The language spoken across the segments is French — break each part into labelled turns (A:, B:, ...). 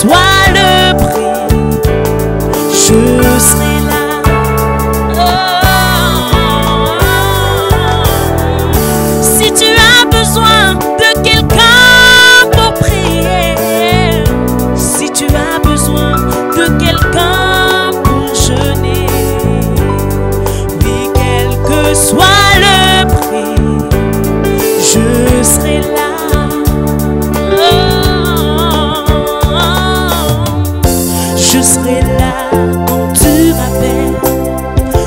A: soit le prix, je serai là. Si tu as besoin de quelqu'un pour prier, si tu as besoin de quelqu'un pour jeûner, oui, quel que soit le prix, je serai là. Je serai là quand tu m'appelles.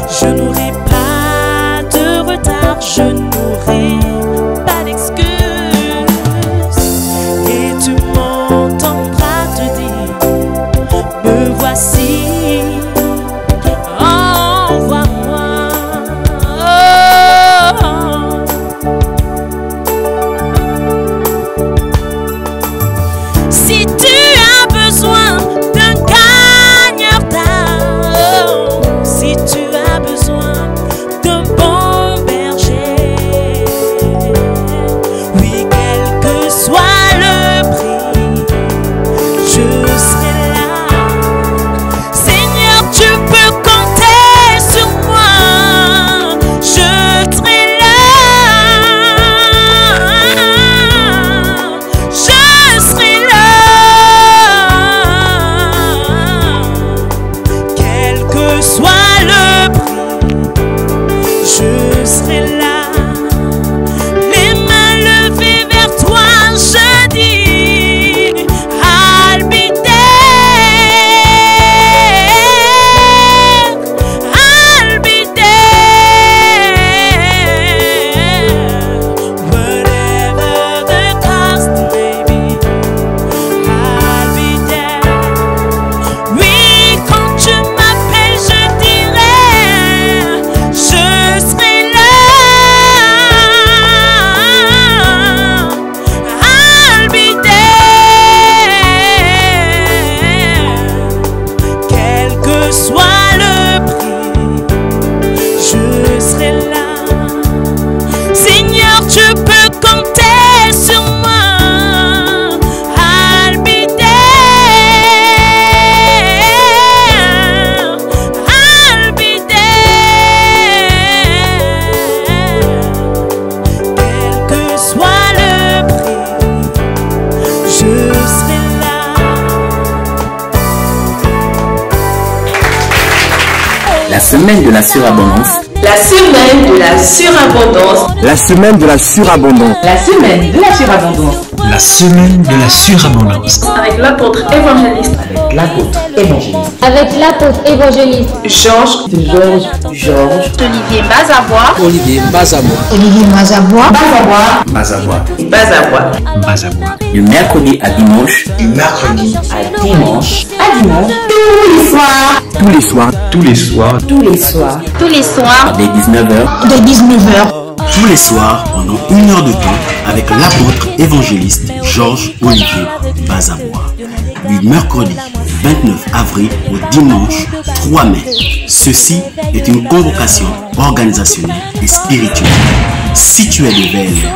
A: Je n'aurai pas de retard, je n'aurai pas d'excuses. Et tu m'entendras te dire, me voici, envoie-moi. Si tu as besoin d'un gagneur d'âme, si tu as besoin d'un bon berger, oui, quel que soit le prix, je serai là. Seigneur, tu peux compter sur moi, je serai là. Je serai là. Quel que soit le prix, je serai là. Les mains levées vers toi, je dis, Albiter, Albiter, whatever the cost may be, Albiter. Oui, quand tu m'appelles, je dirai, je serai là. Albiter, quel que soit le prix, je serai là. Seigneur, tu peux compter sur moi. Albiter, Albiter, quel que soit le prix, je serai là.
B: La semaine de la surabondance.
C: La semaine de la surabondance.
D: La semaine de la surabondance.
C: La semaine de la surabondance.
E: La semaine de la surabondance.
C: Avec l'apôtre évangéliste.
B: Avec l'apôtre évangéliste.
F: Avec l'apôtre évangéliste
C: Georges. Olivier Bazabois.
E: Olivier Bazabois.
F: Olivier Mazabois.
E: Bazabois.
B: Du mercredi à dimanche.
E: Du mercredi
B: À dimanche.
D: Tous les soirs.
F: Tous les soirs.
B: Dès 19h.
F: De 19h.
G: Tous les soirs, pendant 1 heure de temps, avec l'apôtre évangéliste Georges Olivier Bazabois. Du mercredi 29 avril au dimanche 3 mai. Ceci est une convocation organisationnelle et spirituelle. Si tu es de VLR,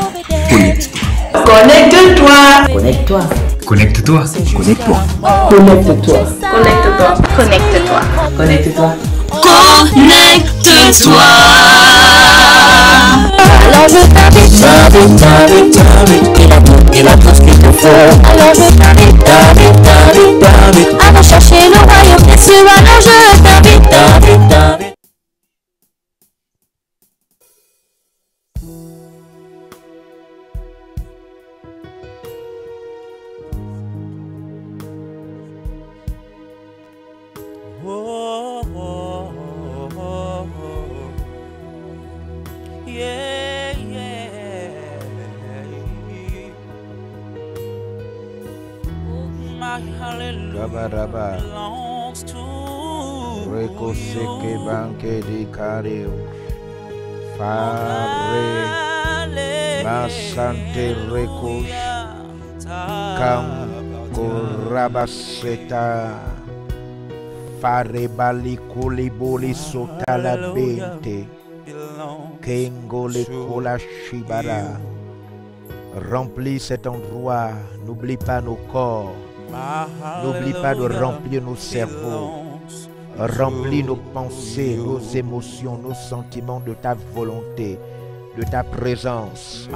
G: connecte-toi.
C: Connecte-toi.
E: Connecte-toi.
A: Connecte-toi.
F: Alors je t'invite.
B: Il a tout ce qu'il te faut.
F: Alors je t'invite. Allons chercher le royaume des cieux. Alors je t'invite.
A: Oh, oh, oh, oh, oh. Yeah, yeah. My hallelujah belongs to
H: Reko seke
A: you.
H: banke di kario Fare Masante Reko Kam Korabaseta Fare Bali Kuliboli Sotala Bente Kengole Kola Shibara. Remplis cet endroit, n'oublie pas nos corps, N'oublie pas de remplir nos cerveaux. Remplis nos pensées, nos émotions, nos sentiments de ta volonté, de ta présence.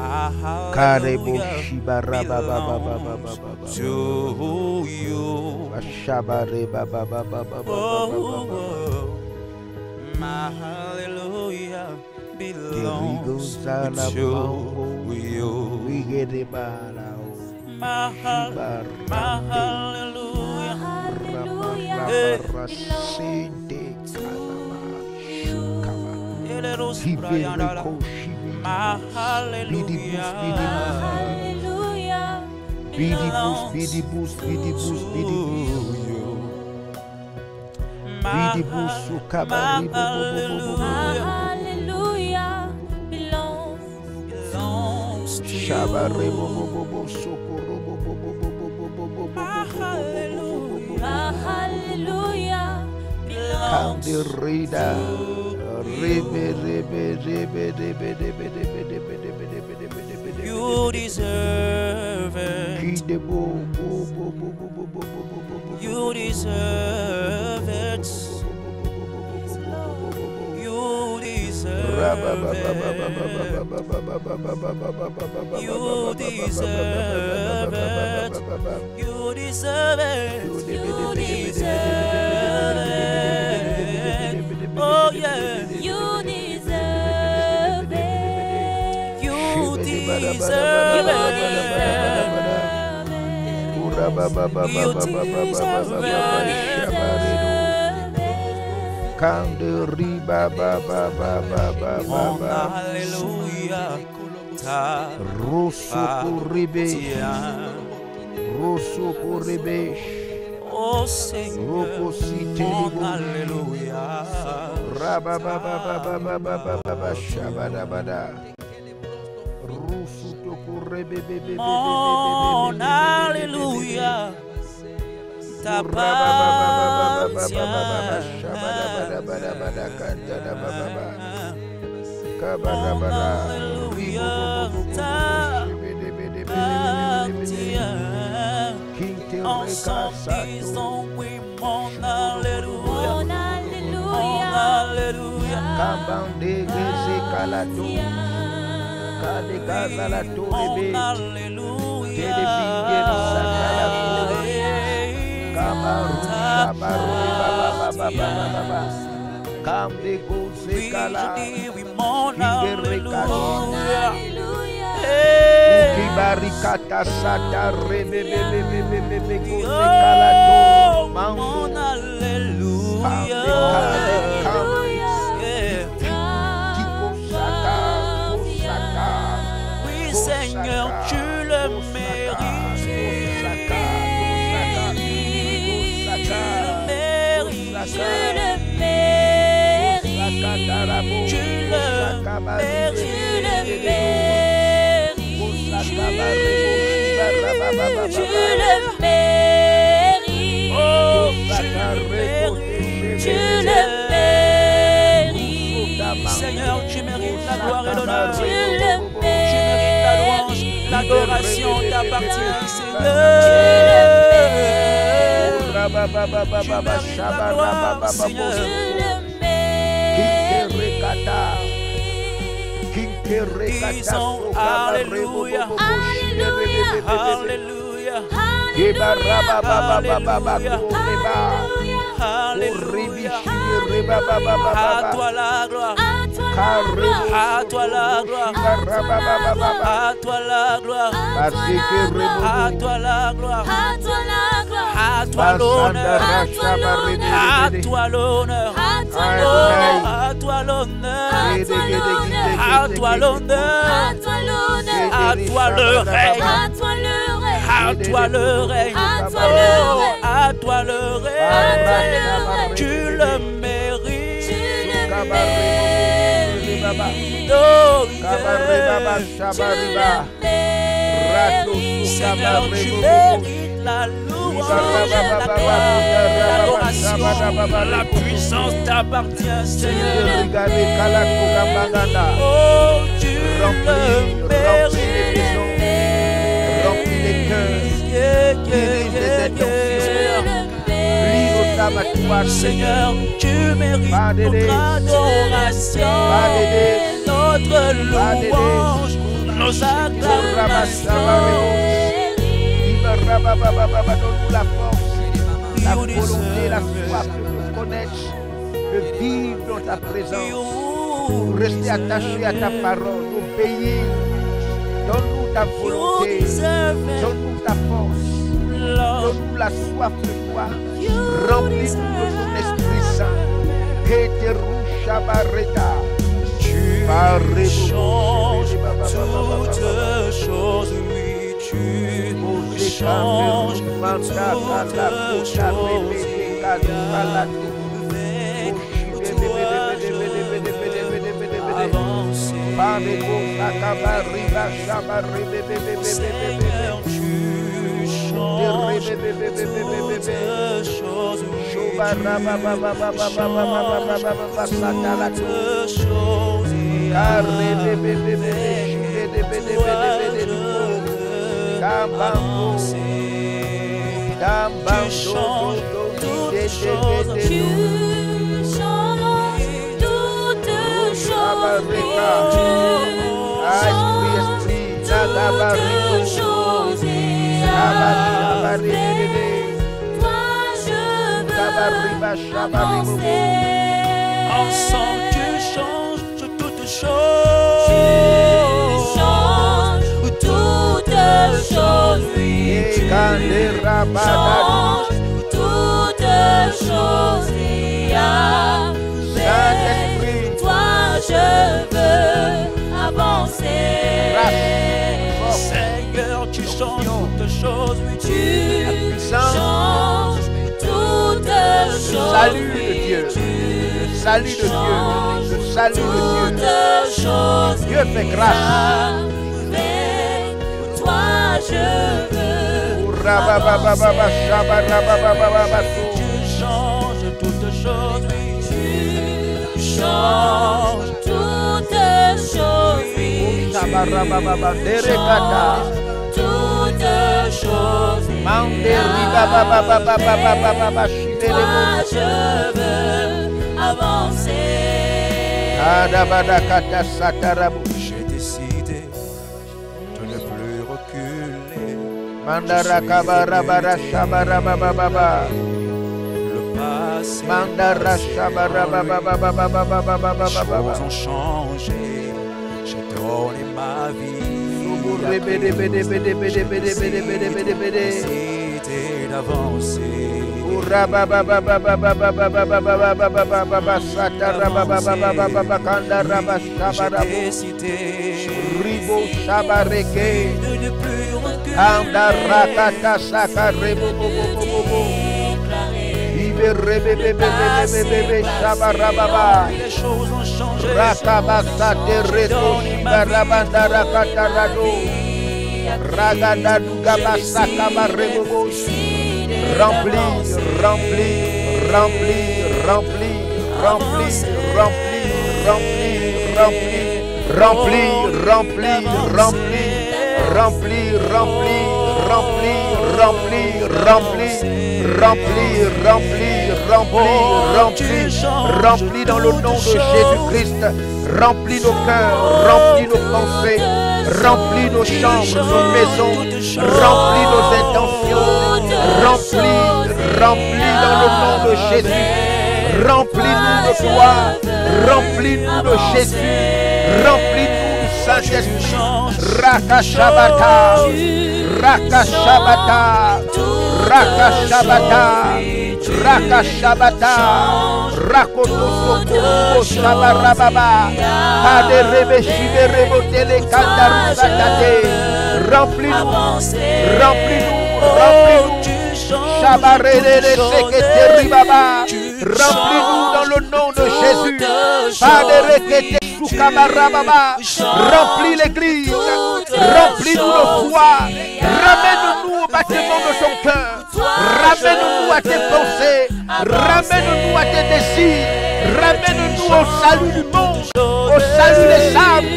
H: Karebo shibara baba baba baba to you. Shabare baba baba baba.
A: My hallelujah belongs to you.
H: We get it bala.
A: My hallelujah. You deserve it. You deserve it. You deserve it. You deserve it. You deserve it. You deserve it. Oh yeah. You deserve it. You deserve Oh Seigneur, alléluia. Mon alléluia t'appartient. Mon alléluia t'appartient. Ensemble disons oui, mon alléluia. Mon alléluia. Mon oui, Seigneur, tu le mérites. Tu le mérites. Tu le mérites. Tu le mérites. Oh, tu le mérites. Seigneur, tu mérites la gloire et l'honneur. Tu mérites la louange, l'adoration t'appartient, Seigneur. Tu mérites la gloire, Seigneur. Disons alléluia, alléluia, alléluia, alléluia, à toi la gloire, à toi la gloire, à toi la gloire, à toi la gloire, à toi l'honneur, à toi l'honneur, à toi l'honneur, à toi l'honneur, à toi le règne, à toi le règne, à toi le règne, tu le mérites. Seigneur, tu mérites la louange, la gloire, l'adoration, la puissance t'appartient, Seigneur. Oh, tu le mérites.
H: les cœurs, dirige les intentions, plie nos âmes à toi,
A: Seigneur, tu mérites notre adoration, notre louange, nos acclamations.
H: Donne-nous la force, la volonté, la soif de nous connaître, de vivre dans ta présence, de rester attaché à ta parole, d'obéir. Donne-nous ta volonté, donne-nous ta force, donne-nous la soif de toi, remplis-nous de ton Esprit Saint.
A: Tu changes toutes choses, oui, tu changes toutes choses. Seigneur, tu changes toutes choses. Ensemble tu changes toutes choses. Tu changes toutes choses, oui. Tu changes toutes choses, avec toi je veux avancer. Seigneur, tu changes toutes choses, oui. Tu changes toutes choses.
H: Salut de Dieu, salut de Dieu, le salut de Dieu. Dieu fait grâce.
A: Avec toi je veux tu changes toutes choses, oui. Tu changes toutes choses, oui. Tu changes toutes choses, oui. Toi je veux avancer. J'ai décidé de ne plus reculer. Le passé, les choses ont changé. J'ai donné ma vie. J'ai décidé d'avancer. J'ai décidé de ne plus les choses ont changé.
H: Remplis dans le nom de Jésus-Christ. Remplis nos cœurs, remplis nos pensées, remplis nos chambres, nos maisons, remplis nos intentions, remplis dans le nom de Jésus. Remplis-nous de toi, remplis-nous de Jésus, remplis-nous du Saint-Esprit. Rakashabata, Rakashabata, Rakashabata, Rakashabata, Rakotosoko, Shabarababa, Aderebe, Rebotele, Kandarusatate. Remplis-nous, Shabarele, Sekete, Ribaba. Remplis-nous dans le nom de Jésus. Aderekete, Soukabarababa. Remplis l'église, remplis-nous de foi. Ramène-nous au bâtiment de ton cœur. Ramène-nous à tes pensées. Ramène-nous à tes désirs. Ramène-nous au salut du monde, au salut des âmes.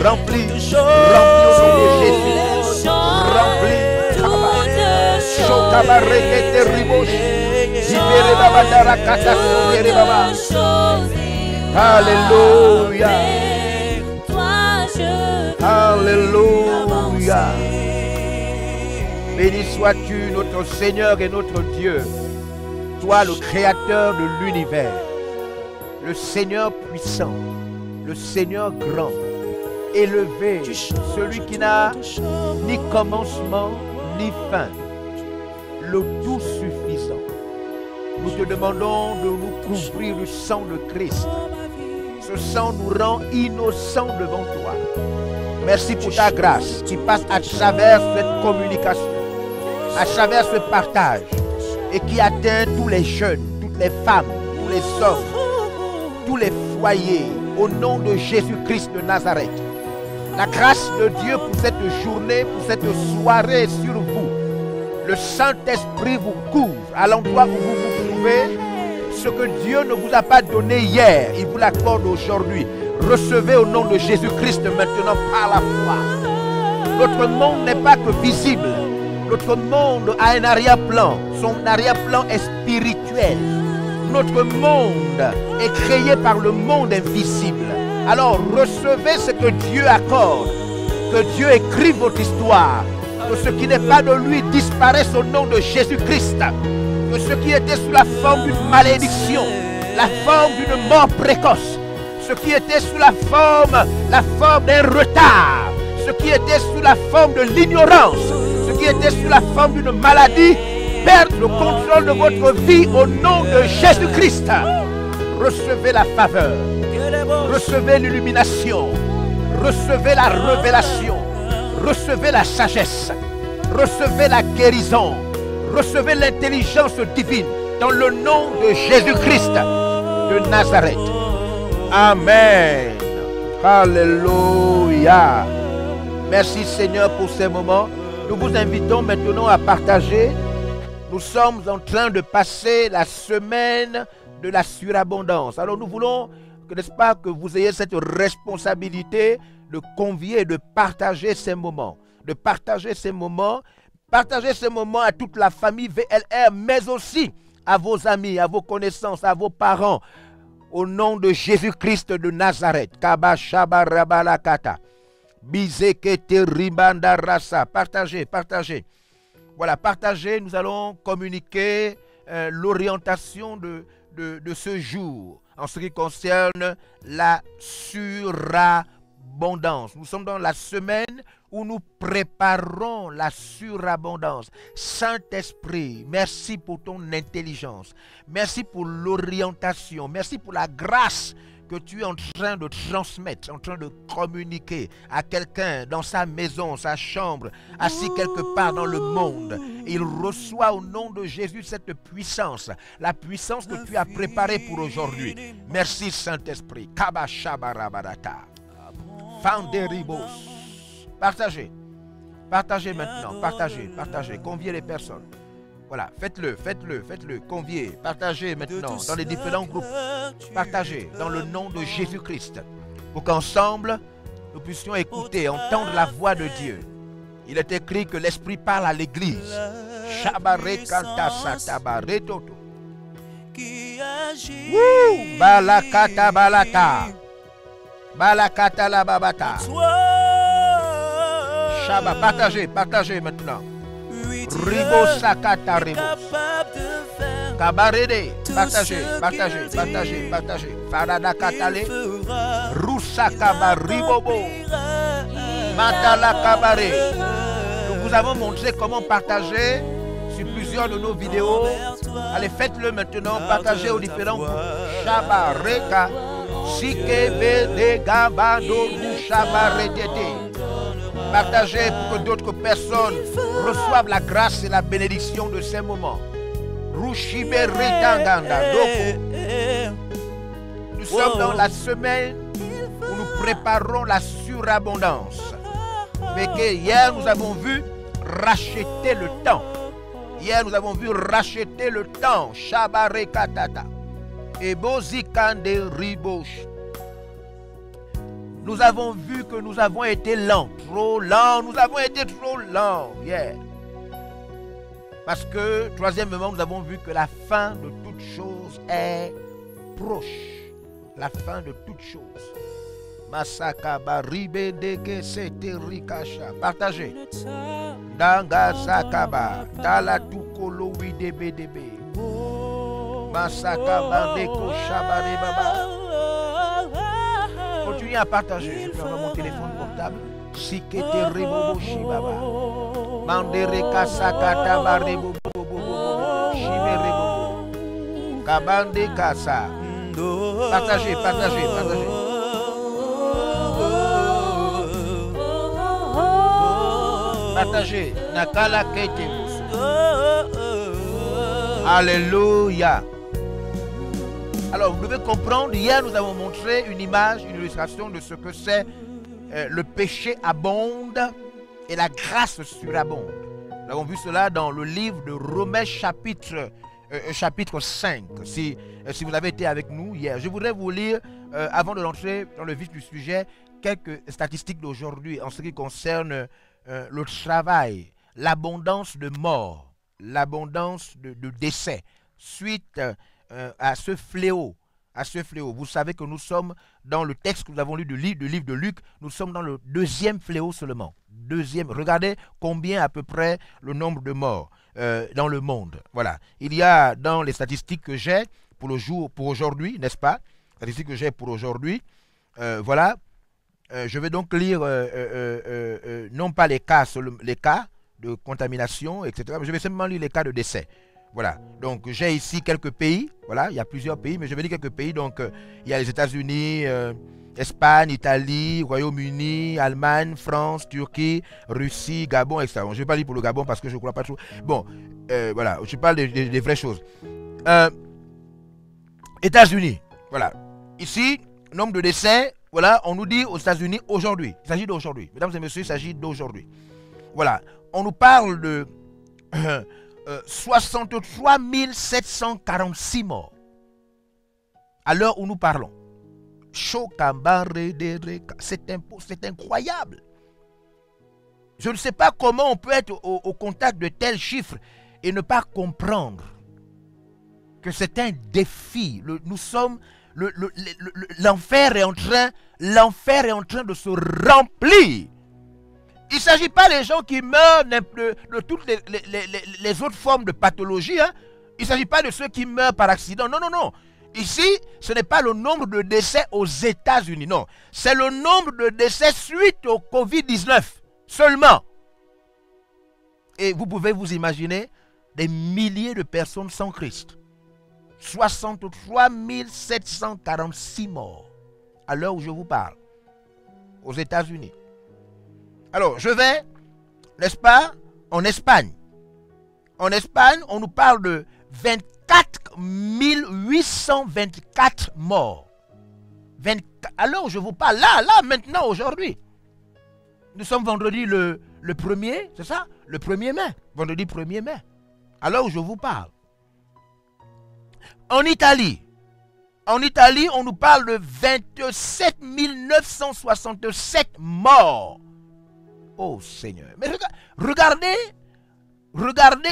H: Remplis au nom de Jésus. Remplis. Alléluia. Alléluia. Béni sois-tu, notre Seigneur et notre Dieu. Toi, le Créateur de l'univers, le Seigneur puissant, le Seigneur grand, élevé, celui qui n'a ni commencement ni fin, le tout suffisant. Nous te demandons de nous couvrir du sang de Christ. Ce sang nous rend innocents devant toi. Merci pour ta grâce qui passe à travers cette communication, à travers ce partage et qui atteint tous les jeunes, toutes les femmes, tous les hommes, tous les foyers au nom de Jésus-Christ de Nazareth. La grâce de Dieu pour cette journée, pour cette soirée sur vous. Le Saint-Esprit vous couvre à l'endroit où vous vous trouvez. Ce que Dieu ne vous a pas donné hier, il vous l'accorde aujourd'hui. Recevez au nom de Jésus-Christ maintenant par la foi. Notre monde n'est pas que visible. Notre monde a un arrière-plan. Son arrière-plan est spirituel. Notre monde est créé par le monde invisible. Alors recevez ce que Dieu accorde. Que Dieu écrive votre histoire. Que ce qui n'est pas de lui disparaisse au nom de Jésus-Christ. Que ce qui était sous la forme d'une malédiction, la forme d'une mort précoce, ce qui était sous la forme d'un retard, ce qui était sous la forme de l'ignorance, ce qui était sous la forme d'une maladie, perde le contrôle de votre vie au nom de Jésus-Christ. Recevez la faveur, recevez l'illumination, recevez la révélation, recevez la sagesse, recevez la guérison, recevez l'intelligence divine dans le nom de Jésus-Christ de Nazareth. Amen. Alléluia. Merci Seigneur pour ces moments. Nous vous invitons maintenant à partager. Nous sommes en train de passer la semaine de la surabondance. Alors nous voulons, n'est-ce pas, que vous ayez cette responsabilité de convier, de partager ces moments. De partager ces moments. Partagez ces moments à toute la famille VLR, mais aussi à vos amis, à vos connaissances, à vos parents. Au nom de Jésus-Christ de Nazareth. Partagez, partagez. Voilà, partagez. Nous allons communiquer l'orientation de ce jour en ce qui concerne la surabondance. Nous sommes dans la semaine où nous préparons la surabondance. Saint-Esprit, merci pour ton intelligence. Merci pour l'orientation. Merci pour la grâce que tu es en train de transmettre, en train de communiquer à quelqu'un dans sa maison, sa chambre, assis quelque part dans le monde. Il reçoit au nom de Jésus cette puissance, la puissance que tu as préparée pour aujourd'hui. Merci Saint-Esprit. Kabashabarabadata. Fanderibos. Partagez. Partagez maintenant. Partagez. Partagez. Conviez les personnes. Voilà. Faites-le. Faites-le. Faites-le. Conviez. Partagez maintenant dans les différents groupes. Partagez dans le nom de Jésus-Christ. Pour qu'ensemble, nous puissions écouter, entendre la voix de Dieu. Il est écrit que l'Esprit parle à l'Église. Shabare kanta satabare toto. Balakata balata. Balakata la babata. Shabba, partagez, partagez maintenant. Ribo sakata ribo. Kabarede, partagez, partagez, partagez, partagez. Farada katale. Rusa kabaribobo. Matala kabare. Nous vous avons montré comment partager sur plusieurs de nos vidéos. Allez, faites-le maintenant. Partagez aux différents groupes. Shabba, reka. Sikebe de gabado rushaba redete. Partagez pour que d'autres personnes reçoivent la grâce et la bénédiction de ces moments. Nous sommes dans la semaine où nous préparons la surabondance. Mais que hier, nous avons vu racheter le temps. Hier, nous avons vu racheter le temps. Shabare katata. Et bozikande ribosh. Nous avons vu que nous avons été lents, trop lents. Nous avons été trop lents hier. Parce que, troisièmement, nous avons vu que la fin de toute chose est proche. La fin de toute chose. Masaka baribe deke sete rikasha. Partagez. Danga zakaba. Dala tukolo widebedebe. Masaka bandeko shabare baba. Continuez à partager. Je peux avoir mon téléphone portable. Sikete rebobo shibaba. Mandere kasakata barebo shiberebo. Kabande kasa. Partagez, partagez, partagez. Partagez. Nakala kete. Alléluia. Alors, vous devez comprendre, hier nous avons montré une image, une illustration de ce que c'est le péché abonde et la grâce surabonde. Nous avons vu cela dans le livre de Romains chapitre 5. Si vous avez été avec nous hier, je voudrais vous lire, avant de rentrer dans le vif du sujet, quelques statistiques d'aujourd'hui en ce qui concerne le travail, l'abondance de morts, l'abondance de décès, suite à ce fléau. Vous savez que nous sommes dans le texte que nous avons lu du livre de Luc, nous sommes dans le deuxième fléau seulement. Regardez combien à peu près le nombre de morts dans le monde. Voilà. Il y a dans les statistiques que j'ai pour aujourd'hui, n'est-ce pas? Statistiques que j'ai pour aujourd'hui. Voilà. Je vais donc lire non pas les cas de contamination, etc. Mais je vais simplement lire les cas de décès. Voilà, donc j'ai ici quelques pays, voilà, il y a plusieurs pays, mais je vais dire quelques pays, donc il y a les États-Unis, Espagne, Italie, Royaume-Uni, Allemagne, France, Turquie, Russie, Gabon, etc. Bon, je ne vais pas lire pour le Gabon parce que je ne crois pas trop. Bon, voilà, je parle des vraies choses. États-Unis, voilà, ici, nombre de décès, voilà, on nous dit aux États-Unis aujourd'hui, il s'agit d'aujourd'hui, mesdames et messieurs, il s'agit d'aujourd'hui. Voilà, on nous parle de 63 746 morts à l'heure où nous parlons. C'est incroyable. Je ne sais pas comment on peut être au contact de tels chiffres et ne pas comprendre que c'est un défi. L'enfer est en train de se remplir. Il ne s'agit pas des gens qui meurent de toutes les autres formes de pathologie. Hein. Il ne s'agit pas de ceux qui meurent par accident. Non, non, non. Ici, ce n'est pas le nombre de décès aux États-Unis. Non. C'est le nombre de décès suite au Covid-19 seulement. Et vous pouvez vous imaginer des milliers de personnes sans Christ. 63 746 morts à l'heure où je vous parle aux États-Unis. Alors, je vais, n'est-ce pas, en Espagne. En Espagne, on nous parle de 24 824 morts. Alors, je vous parle là, maintenant, aujourd'hui. Nous sommes vendredi le 1er, c'est ça? Le 1er mai. Vendredi 1er mai. Alors, je vous parle. En Italie, on nous parle de 27 967 morts. Oh Seigneur. Mais regardez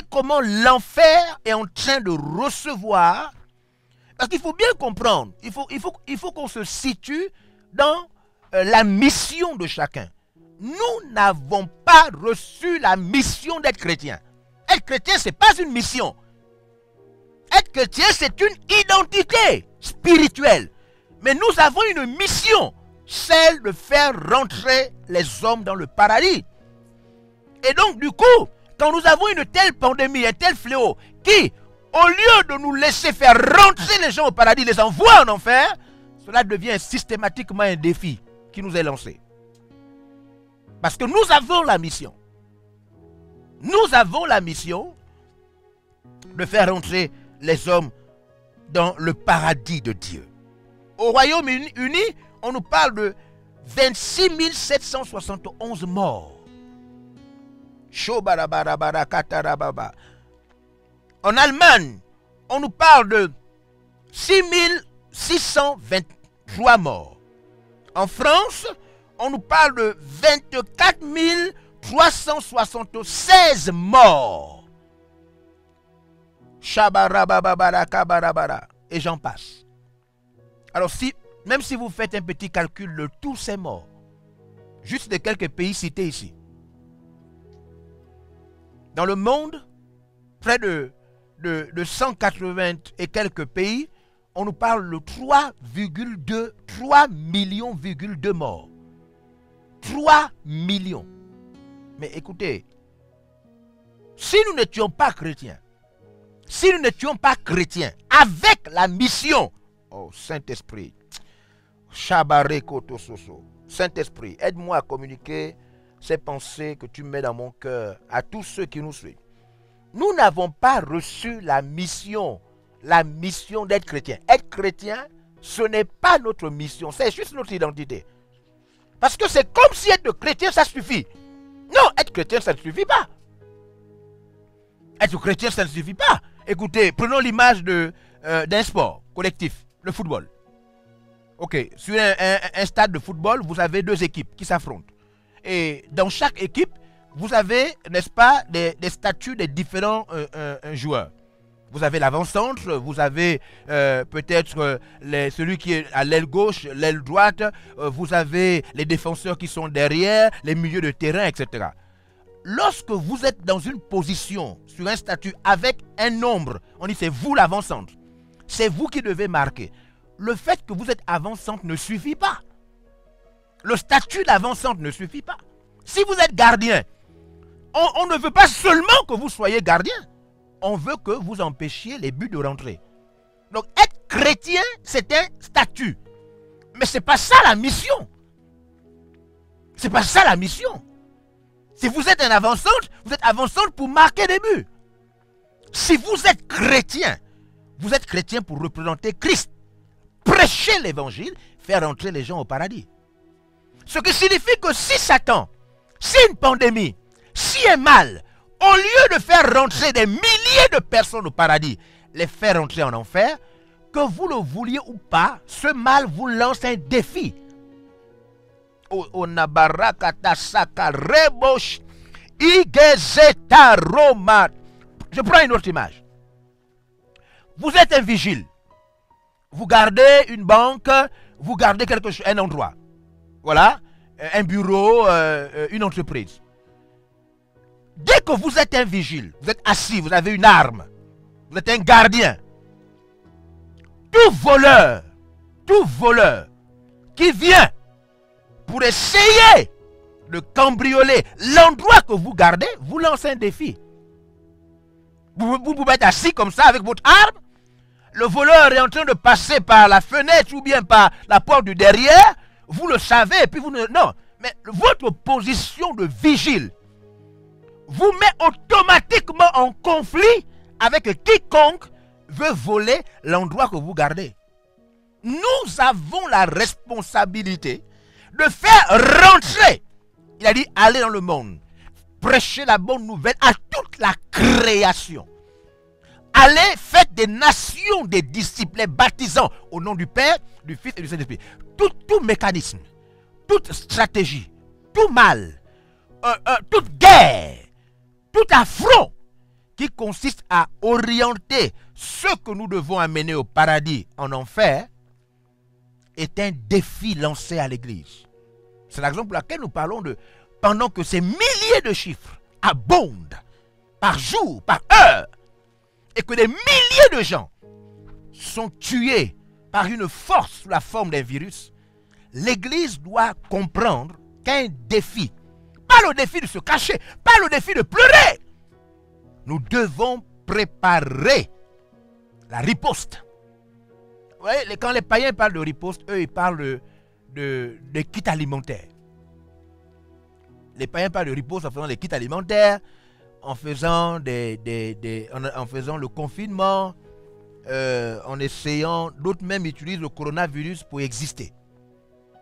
H: comment l'enfer est en train de recevoir. Parce qu'il faut bien comprendre. Il faut qu'on se situe dans la mission de chacun. Nous n'avons pas reçu la mission d'être chrétien. Être chrétien, ce n'est pas une mission. Être chrétien, c'est une identité spirituelle. Mais nous avons une mission. Celle de faire rentrer les hommes dans le paradis. Et donc, du coup, quand nous avons une telle pandémie, un tel fléau, qui, au lieu de nous laisser faire rentrer les gens au paradis, les envoie en enfer, cela devient systématiquement un défi qui nous est lancé. Parce que nous avons la mission. Nous avons la mission de faire rentrer les hommes dans le paradis de Dieu. Au Royaume-Uni, on nous parle de 26 771 morts. En Allemagne, on nous parle de 6623 morts. En France, on nous parle de 24 376 morts. Et j'en passe. Alors même si vous faites un petit calcul de tous ces morts, juste de quelques pays cités ici, dans le monde, près de 180 et quelques pays, on nous parle de 3 millions, 2 morts. 3 millions. Mais écoutez, si nous n'étions pas chrétiens, avec la mission, oh Saint-Esprit, Saint-Esprit, aide-moi à communiquer ces pensées que tu mets dans mon cœur à tous ceux qui nous suivent. Nous n'avons pas reçu la mission d'être chrétien. Être chrétien, ce n'est pas notre mission, c'est juste notre identité. Parce que c'est comme si être chrétien, ça suffit. Non, être chrétien, ça ne suffit pas. Être chrétien, ça ne suffit pas. Écoutez, prenons l'image d'un sport collectif, le football. Ok, sur un stade de football, vous avez 2 équipes qui s'affrontent. Et dans chaque équipe, vous avez, n'est-ce pas, des statuts des différents joueurs. Vous avez l'avant-centre, vous avez peut-être celui qui est à l'aile gauche, l'aile droite, vous avez les défenseurs qui sont derrière, les milieux de terrain, etc. Lorsque vous êtes dans une position, sur un statut, avec un nombre, on dit c'est vous l'avant-centre, c'est vous qui devez marquer. Le fait que vous êtes avant-centre ne suffit pas. Le statut d'avant-centre ne suffit pas. Si vous êtes gardien, on ne veut pas seulement que vous soyez gardien. On veut que vous empêchiez les buts de rentrer. Donc être chrétien, c'est un statut. Mais ce n'est pas ça la mission. Ce n'est pas ça la mission. Si vous êtes un avant-centre, vous êtes avant-centre pour marquer des buts. Si vous êtes chrétien pour représenter Christ. Prêcher l'évangile, faire entrer les gens au paradis. Ce qui signifie que si Satan, si une pandémie, si un mal, au lieu de faire rentrer des milliers de personnes au paradis, les faire rentrer en enfer, que vous le vouliez ou pas, ce mal vous lance un défi. Je prends une autre image. Vous êtes un vigile. Vous gardez une banque, vous gardez quelque chose, un endroit. Voilà, un bureau, une entreprise. Dès que vous êtes un vigile, vous êtes assis, vous avez une arme, vous êtes un gardien. Tout voleur qui vient pour essayer de cambrioler l'endroit que vous gardez, vous lance un défi. Vous pouvez être assis comme ça avec votre arme. Le voleur est en train de passer par la fenêtre ou bien par la porte du derrière. Vous le savez et puis vous ne... Non, mais votre position de vigile vous met automatiquement en conflit avec quiconque veut voler l'endroit que vous gardez. Nous avons la responsabilité de faire rentrer. Il a dit, allez dans le monde, prêchez la bonne nouvelle à toute la création. Allez, faites des nations des disciples baptisant au nom du Père, du Fils et du Saint-Esprit. Tout mécanisme, toute stratégie, tout mal, toute guerre, tout affront qui consiste à orienter ce que nous devons amener au paradis en enfer est un défi lancé à l'Église. C'est la raison pour laquelle nous parlons de pendant que ces milliers de chiffres abondent par jour, par heure, et que des milliers de gens sont tués par une force sous la forme d'un virus, l'Église doit comprendre qu'un défi, pas le défi de se cacher, pas le défi de pleurer, nous devons préparer la riposte. Vous voyez, quand les païens parlent de riposte, eux ils parlent de kits alimentaires. Les païens parlent de riposte en faisant des kits alimentaires, en faisant, en faisant le confinement, en essayant, d'autres même utilisent le coronavirus pour exister,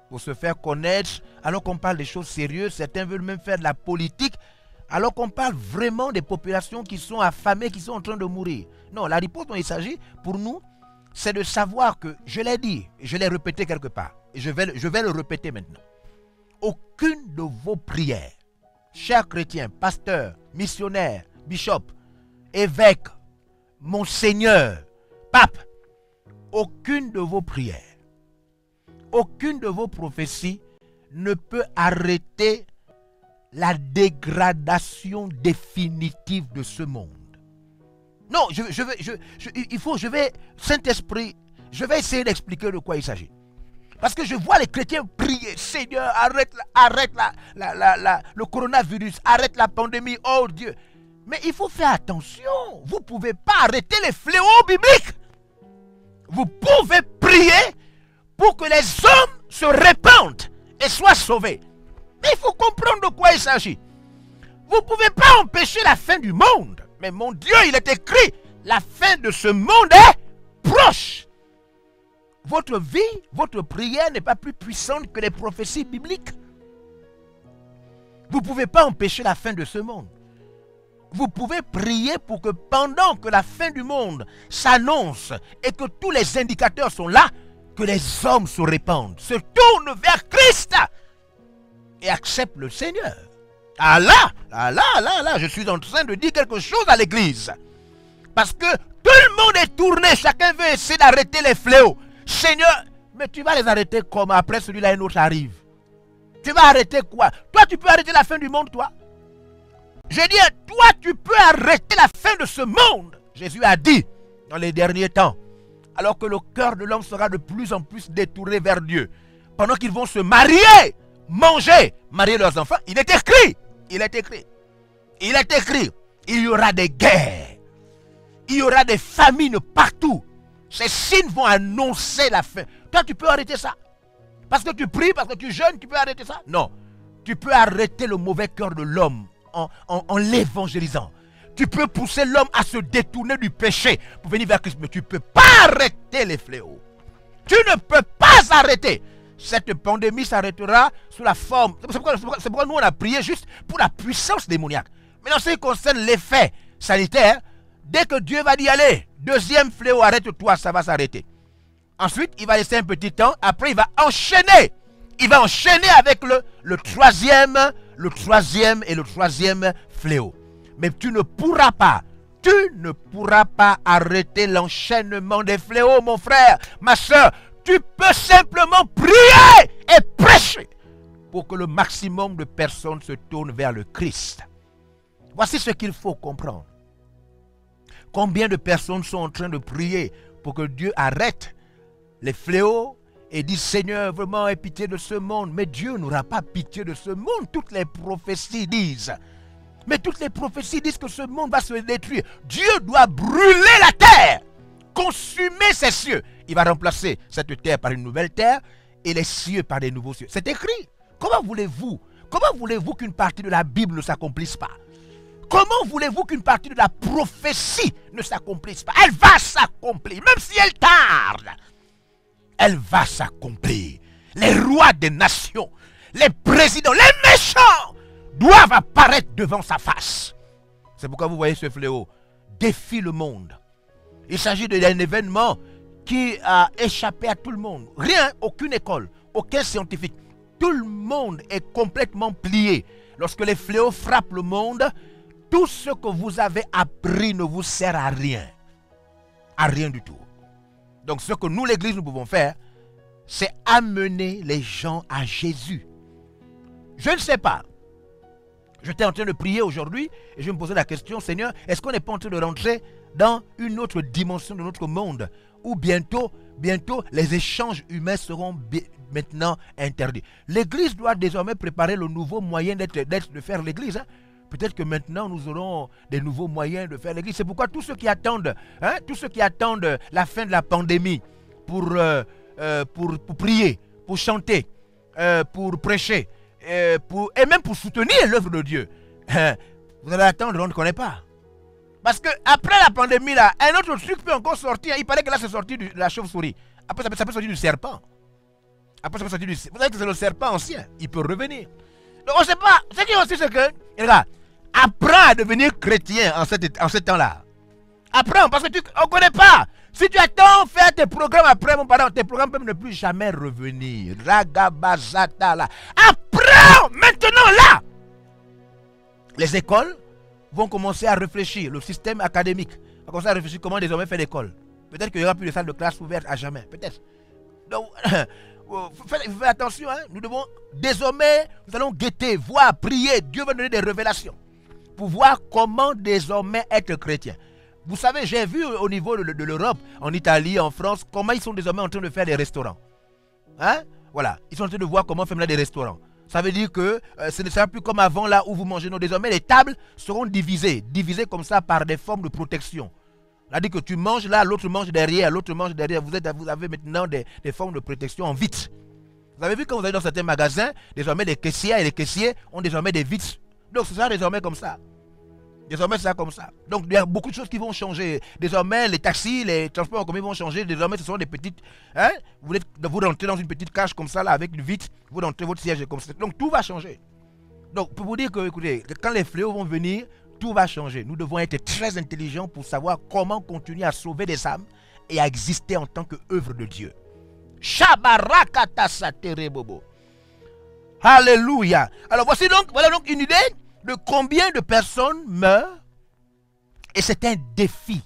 H: pour se faire connaître, alors qu'on parle des choses sérieuses. Certains veulent même faire de la politique Alors qu'on parle vraiment des populations qui sont affamées, qui sont en train de mourir. Non, la réponse dont il s'agit pour nous, c'est de savoir que, je l'ai dit, je l'ai répété quelque part, et je vais le répéter maintenant. Aucune de vos prières, chers chrétiens, pasteurs, missionnaires, bishops, évêques, monseigneurs, papes, aucune de vos prières, aucune de vos prophéties ne peut arrêter la dégradation définitive de ce monde. Non, Saint-Esprit, je vais essayer d'expliquer de quoi il s'agit. Parce que je vois les chrétiens prier, Seigneur, arrête le coronavirus, arrête la pandémie, oh Dieu. Mais il faut faire attention, vous ne pouvez pas arrêter les fléaux bibliques. Vous pouvez prier pour que les hommes se répandent et soient sauvés. Mais il faut comprendre de quoi il s'agit. Vous ne pouvez pas empêcher la fin du monde. Mais mon Dieu, il est écrit, la fin de ce monde est proche. Votre vie, votre prière n'est pas plus puissante que les prophéties bibliques. Vous ne pouvez pas empêcher la fin de ce monde. Vous pouvez prier pour que pendant que la fin du monde s'annonce et que tous les indicateurs sont là, que les hommes se répandent, se tournent vers Christ et acceptent le Seigneur. Ah là, je suis en train de dire quelque chose à l'église. Parce que tout le monde est tourné, chacun veut essayer d'arrêter les fléaux. Seigneur, mais tu vas les arrêter comme après celui-là un autre arrive. Tu vas arrêter quoi? Toi, tu peux arrêter la fin du monde, toi? Je dis, toi, tu peux arrêter la fin de ce monde. Jésus a dit, dans les derniers temps, alors que le cœur de l'homme sera de plus en plus détourné vers Dieu, pendant qu'ils vont se marier, manger, marier leurs enfants, il est écrit, il y aura des guerres, il y aura des famines partout. Ces signes vont annoncer la fin. Toi, tu peux arrêter ça? Parce que tu pries, parce que tu jeûnes, tu peux arrêter ça? Non. Tu peux arrêter le mauvais cœur de l'homme en l'évangélisant. Tu peux pousser l'homme à se détourner du péché pour venir vers Christ. Mais tu ne peux pas arrêter les fléaux. Tu ne peux pas arrêter. Cette pandémie s'arrêtera sous la forme. C'est pourquoi nous on a prié juste pour la puissance démoniaque. Mais en ce qui concerne l'effet sanitaire, dès que Dieu va dire allez, deuxième fléau, arrête-toi, ça va s'arrêter. Ensuite, il va laisser un petit temps. Après, il va enchaîner. Il va enchaîner avec le troisième et le troisième fléau. Mais tu ne pourras pas arrêter l'enchaînement des fléaux, mon frère, ma soeur. Tu peux simplement prier et prêcher pour que le maximum de personnes se tournent vers le Christ. Voici ce qu'il faut comprendre. Combien de personnes sont en train de prier pour que Dieu arrête les fléaux et disent Seigneur, vraiment aie pitié de ce monde. Mais Dieu n'aura pas pitié de ce monde. Toutes les prophéties disent. Mais toutes les prophéties disent que ce monde va se détruire. Dieu doit brûler la terre, consumer ses cieux. Il va remplacer cette terre par une nouvelle terre et les cieux par des nouveaux cieux. C'est écrit. Comment voulez-vous qu'une partie de la Bible ne s'accomplisse pas? Comment voulez-vous qu'une partie de la prophétie ne s'accomplisse pas? Elle va s'accomplir, même si elle tarde. Elle va s'accomplir. Les rois des nations, les présidents, les méchants doivent apparaître devant sa face. C'est pourquoi vous voyez ce fléau défie le monde. Il s'agit d'un événement qui a échappé à tout le monde. Rien, aucune école, aucun scientifique. Tout le monde est complètement plié. Lorsque les fléaux frappent le monde, tout ce que vous avez appris ne vous sert à rien. À rien du tout. Donc ce que nous, l'Église, nous pouvons faire, c'est amener les gens à Jésus. Je ne sais pas. J'étais en train de prier aujourd'hui et je me posais la question, Seigneur, est-ce qu'on n'est pas en train de rentrer dans une autre dimension de notre monde où bientôt, les échanges humains seront maintenant interdits. L'Église doit désormais préparer le nouveau moyen de faire l'Église. Hein? Peut-être que maintenant nous aurons des nouveaux moyens de faire l'Église. C'est pourquoi tous ceux qui attendent la fin de la pandémie pour prier, pour chanter, pour prêcher, et même pour soutenir l'œuvre de Dieu, vous allez attendre, on ne connaît pas. Parce que après la pandémie, là, un autre truc peut encore sortir. Il paraît que là, c'est sorti de la chauve-souris. Après, ça peut sortir du serpent. Après, ça peut sortir du... Vous savez que c'est le serpent ancien. Il peut revenir. Donc, on ne sait pas. Ce qui est aussi, c'est que... Regarde, Apprends à devenir chrétien en ce temps-là. Apprends, parce que on ne connaît pas. Si tu attends faire tes programmes après, mon parent, tes programmes peuvent ne plus jamais revenir. Ragabazata là. Apprends maintenant là. Les écoles vont commencer à réfléchir. Le système académique va commencer à réfléchir comment désormais faire l'école. Peut-être qu'il n'y aura plus de salles de classe ouvertes à jamais. Peut-être. Donc, faites attention. Hein. Nous devons désormais, nous allons guetter, voir, prier. Dieu va donner des révélations pour voir comment désormais être chrétien. Vous savez, j'ai vu au niveau de l'Europe, en Italie, en France, comment ils sont désormais en train de faire des restaurants. Hein? Voilà, ils sont en train de voir comment faire des restaurants. Ça veut dire que ce ne sera plus comme avant là où vous mangez. Non, désormais, les tables seront divisées comme ça par des formes de protection. C'est-à-dire que tu manges là, l'autre mange derrière, l'autre mange derrière. Vous avez maintenant des formes de protection en vitre. Vous avez vu quand vous allez dans certains magasins, désormais les caissières et les caissiers ont désormais des vitres. Donc ce sera désormais comme ça. Désormais, c'est ça comme ça. Donc, il y a beaucoup de choses qui vont changer. Désormais, les taxis, les transports en commun vont changer. Désormais, ce sont des petites... Hein? Vous rentrez dans une petite cage comme ça, là, avec une vitre. Vous rentrez votre siège comme ça. Donc, tout va changer. Donc, pour vous dire que, écoutez, quand les fléaux vont venir, tout va changer. Nous devons être très intelligents pour savoir comment continuer à sauver des âmes et à exister en tant qu'œuvre de Dieu. Shabarakatasaterebobo. Alléluia. Alors, voilà donc une idée de combien de personnes meurent. Et c'est un défi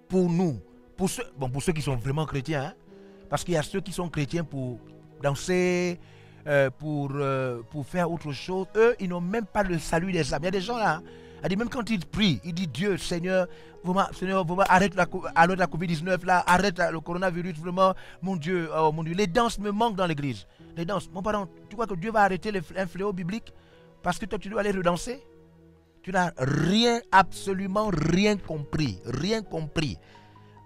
H: pour nous, pour ceux qui sont vraiment chrétiens, hein, parce qu'il y a ceux qui sont chrétiens pour danser, pour faire autre chose. Eux, ils n'ont même pas le salut des âmes. Il y a des gens là, même quand ils prient, ils disent Dieu, Seigneur, arrête la Covid-19 là, arrête le coronavirus, vraiment, mon Dieu, les danses me manquent dans l'église. Les danses. Mon parent, tu crois que Dieu va arrêter un fléau biblique parce que toi tu dois aller redanser? Tu n'as absolument rien compris.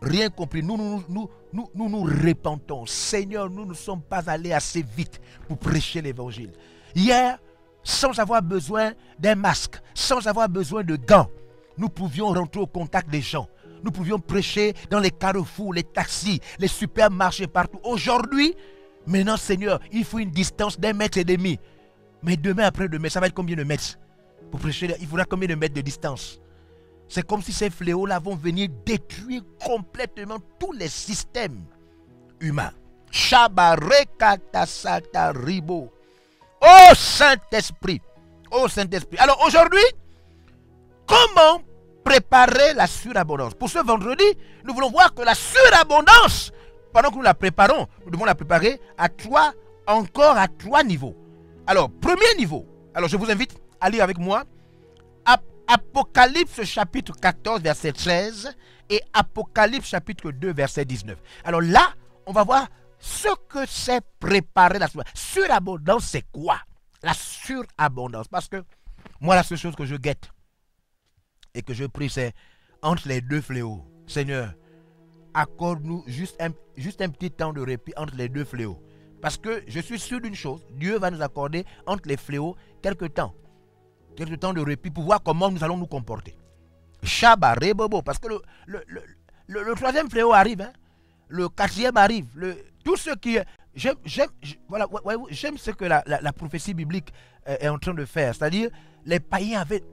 H: Nous répentons. Seigneur, nous ne sommes pas allés assez vite pour prêcher l'évangile. Hier, sans avoir besoin d'un masque, sans avoir besoin de gants, nous pouvions rentrer au contact des gens. Nous pouvions prêcher dans les carrefours, les taxis, les supermarchés, partout. Aujourd'hui, maintenant, Seigneur, il faut une distance d'1,5 mètre. Mais demain, après-demain, ça va être combien de mètres? Pour prêcher, il faudra combien de mètres de distance? C'est comme si ces fléaux-là vont venir détruire complètement tous les systèmes humains. Shabarekata ribo. Oh Saint-Esprit! Oh Saint-Esprit! Alors aujourd'hui, comment préparer la surabondance? Pour ce vendredi, nous voulons voir que la surabondance, pendant que nous la préparons, nous devons la préparer à trois niveaux. Alors, premier niveau. Alors, je vous invite à lire avec moi Apocalypse chapitre 14, verset 13 et Apocalypse chapitre 2, verset 19. Alors là, on va voir ce que c'est préparer la surabondance. Surabondance, c'est quoi? La surabondance. Parce que moi, la seule chose que je guette et que je prie, c'est entre les deux fléaux. Seigneur, accorde-nous juste un petit temps de répit entre les deux fléaux. Parce que je suis sûr d'une chose, Dieu va nous accorder entre les fléaux quelques temps de répit pour voir comment nous allons nous comporter. Shabarebobo, parce que le troisième fléau arrive, hein? Le quatrième arrive, tout ce qui... J'aime ce que la prophétie biblique est en train de faire. C'est-à-dire, les païens avaient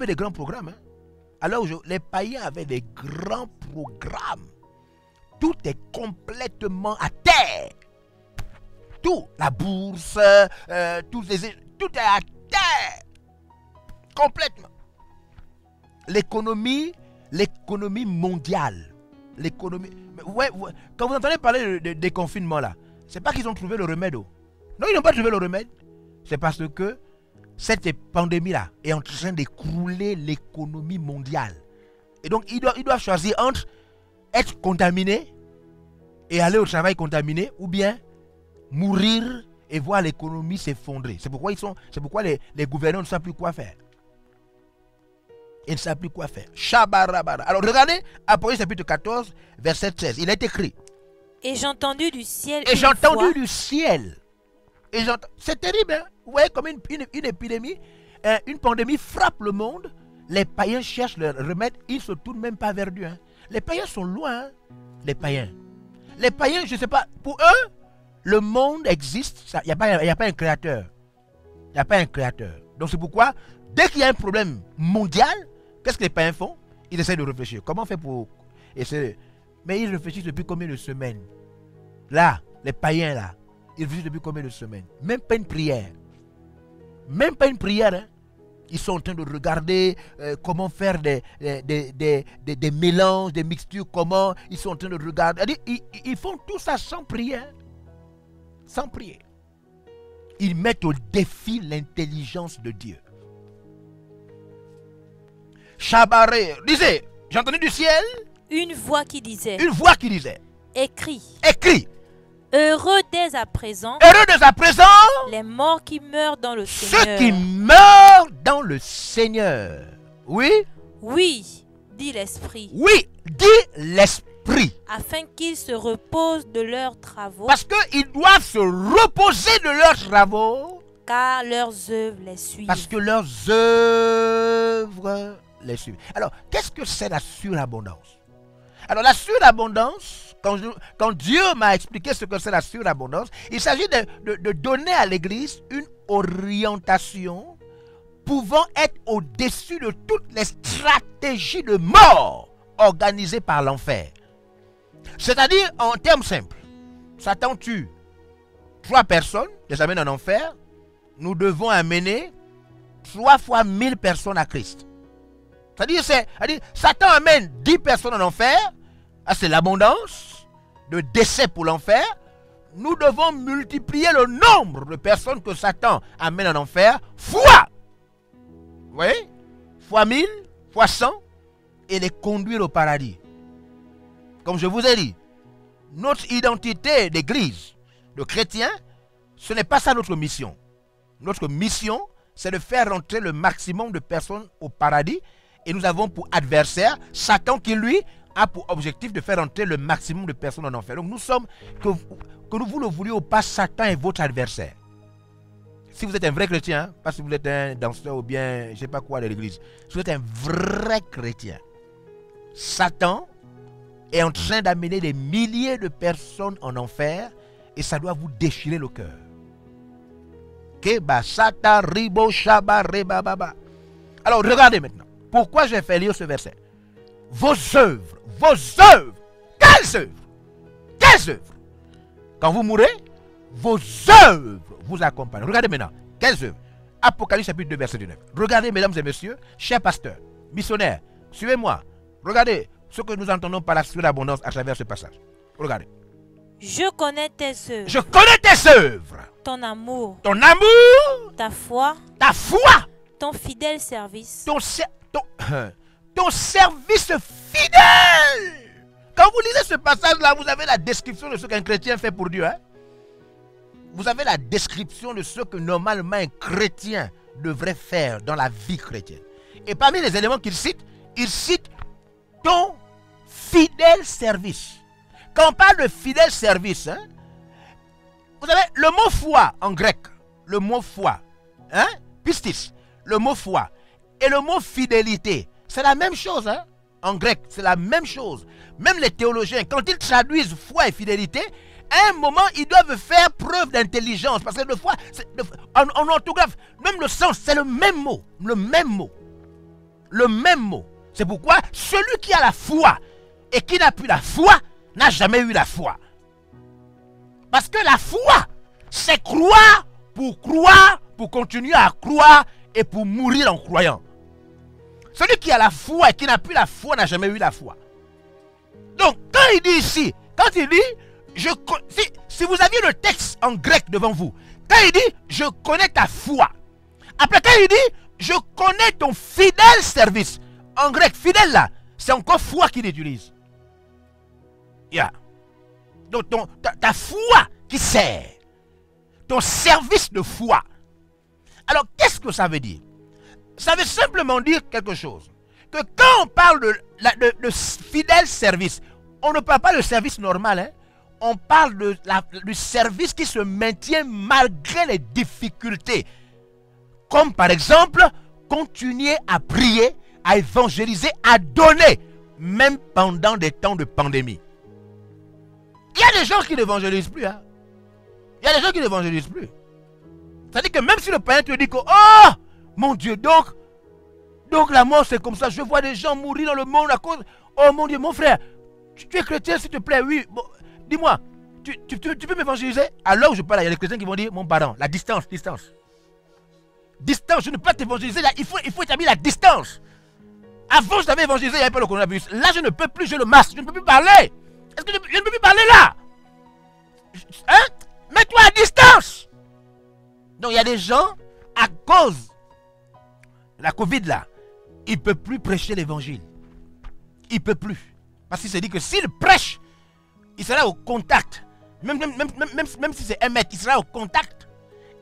H: des grands programmes. Hein? Alors, les païens avaient des grands programmes. Tout est complètement à terre. Tout, la bourse, tout est à terre. Complètement. L'économie mondiale. Quand vous entendez parler de déconfinement là, c'est pas qu'ils ont trouvé le remède. Non, ils n'ont pas trouvé le remède. C'est parce que cette pandémie là est en train d'écrouler l'économie mondiale. Et donc ils doivent choisir entre être contaminés et aller au travail contaminé, ou bien mourir et voir l'économie s'effondrer. C'est pourquoi les gouvernants ne savent plus quoi faire. Ils ne savent plus quoi faire. Shabarabara. Alors regardez, Apocalypse chapitre 14, verset 13. Il est écrit.
F: Et j'ai entendu du ciel.
H: Et j'ai entendu du ciel. C'est terrible, hein? Vous voyez comme une épidémie, une pandémie frappe le monde. Les païens cherchent le remède. Ils ne se tournent même pas vers Dieu. Hein? Les païens sont loin. Hein? Les païens, je ne sais pas. Pour eux, le monde existe. Il n'y a pas un créateur. Il n'y a pas un créateur. Donc c'est pourquoi, dès qu'il y a un problème mondial, qu'est-ce que les païens font? Ils essaient de réfléchir. Comment on fait pour essayer? Mais ils réfléchissent depuis combien de semaines? Là, les païens là, ils réfléchissent depuis combien de semaines? Même pas une prière. Même pas une prière, hein? Ils sont en train de regarder comment faire des mélanges, des mixtures, comment ils sont en train de regarder. Ils font tout ça sans prière. Sans prier. Ils mettent au défi l'intelligence de Dieu. Chabaré disait, j'ai entendu du ciel.
F: Une voix qui disait.
H: Une voix qui disait.
F: Écris.
H: Écris.
F: Heureux dès à présent.
H: Heureux dès à présent.
F: Les morts qui meurent dans le Seigneur.
H: Ceux qui meurent dans le Seigneur. Oui.
F: Oui, dit l'Esprit.
H: Oui, dit l'Esprit.
F: Afin qu'ils se reposent de leurs travaux.
H: Parce qu'ils doivent se reposer de leurs travaux.
F: Car leurs œuvres les suivent.
H: Parce que leurs œuvres les suivent. Alors, qu'est-ce que c'est la surabondance? Alors, la surabondance, quand Dieu m'a expliqué ce que c'est la surabondance, il s'agit de donner à l'Église une orientation pouvant être au-dessus de toutes les stratégies de mort organisées par l'enfer. C'est-à-dire, en termes simples, Satan tue 3 personnes, les amène en enfer. Nous devons amener 3 fois 1000 personnes à Christ. C'est-à-dire, Satan amène 10 personnes en enfer. C'est l'abondance de décès pour l'enfer. Nous devons multiplier le nombre de personnes que Satan amène en enfer fois. Vous voyez? Fois 1000, fois 100. Et les conduire au paradis. Comme je vous ai dit, notre identité d'église, de chrétien, ce n'est pas ça notre mission. Notre mission, c'est de faire rentrer le maximum de personnes au paradis. Et nous avons pour adversaire Satan qui, lui, a pour objectif de faire entrer le maximum de personnes en enfer. Donc nous sommes, que vous le vouliez ou pas, Satan est votre adversaire. Si vous êtes un vrai chrétien, hein, pas si vous êtes un danseur ou bien, je ne sais pas quoi de l'église. Si vous êtes un vrai chrétien, Satan est en train d'amener des milliers de personnes en enfer et ça doit vous déchirer le cœur. Alors regardez maintenant. Pourquoi je vais faire lire ce verset? Vos œuvres. Quelles œuvres? Quelles œuvres? Quand vous mourrez, vos œuvres vous accompagnent. Regardez maintenant. Quelles œuvres? Apocalypse chapitre 2 verset 19. Regardez mesdames et messieurs, chers pasteurs, missionnaires, suivez-moi. Regardez ce que nous entendons par la surabondance à travers ce passage. Regardez.
F: Je connais tes œuvres.
H: Je connais tes œuvres.
F: Ton amour.
H: Ton amour.
F: Ta foi.
H: Ta foi.
F: Ton fidèle service.
H: Ton service fidèle. Quand vous lisez ce passage-là, vous avez la description de ce qu'un chrétien fait pour Dieu. Hein? Vous avez la description de ce que normalement un chrétien devrait faire dans la vie chrétienne. Et parmi les éléments qu'il cite ton fidèle service. Quand on parle de fidèle service, hein, vous savez, le mot foi en grec, le mot foi, hein, pistis, le mot foi et le mot fidélité, c'est la même chose, hein, en grec, c'est la même chose. Même les théologiens, quand ils traduisent foi et fidélité, à un moment, ils doivent faire preuve d'intelligence. Parce que de foi, en orthographe, même le sens, c'est le même mot. Le même mot. Le même mot. C'est pourquoi celui qui a la foi et qui n'a plus la foi, n'a jamais eu la foi. Parce que la foi, c'est croire, pour continuer à croire et pour mourir en croyant. Celui qui a la foi et qui n'a plus la foi n'a jamais eu la foi. Donc, quand il dit ici, quand il dit, si vous aviez le texte en grec devant vous, quand il dit, je connais ta foi. Après, quand il dit, je connais ton fidèle service. En grec, fidèle là, c'est encore foi qu'il utilise. Yeah. Donc, ta foi qui sert. Ton service de foi. Alors, qu'est-ce que ça veut dire? Ça veut simplement dire quelque chose. Que quand on parle de fidèle service, on ne parle pas de service normal. Hein? On parle du service qui se maintient malgré les difficultés. Comme par exemple, continuer à prier, à évangéliser, à donner, même pendant des temps de pandémie. Il y a des gens qui n'évangélisent plus. Hein? Il y a des gens qui n'évangélisent plus. C'est-à-dire que même si le païen te dit que, oh, Mon Dieu, donc la mort c'est comme ça. Je vois des gens mourir dans le monde à cause... Oh mon Dieu, mon frère, tu es chrétien s'il te plaît, oui. Bon, dis-moi, tu peux m'évangéliser? Alors où je parle, il y a des chrétiens qui vont dire, mon pardon, la distance. Distance, je ne peux pas t'évangéliser, il faut établir la distance. Avant je t'avais évangélisé, il n'y avait pas le coronavirus. Là je ne peux plus, j'ai le masque, je ne peux plus parler. Est-ce que je ne peux plus parler là? Hein? Mets-toi à distance. Donc il y a des gens, à cause de la Covid là, ils ne peuvent plus prêcher l'évangile. Il ne peut plus. Parce qu'il se dit que s'il prêche, il sera au contact. Même si c'est 1 mètre, il sera au contact.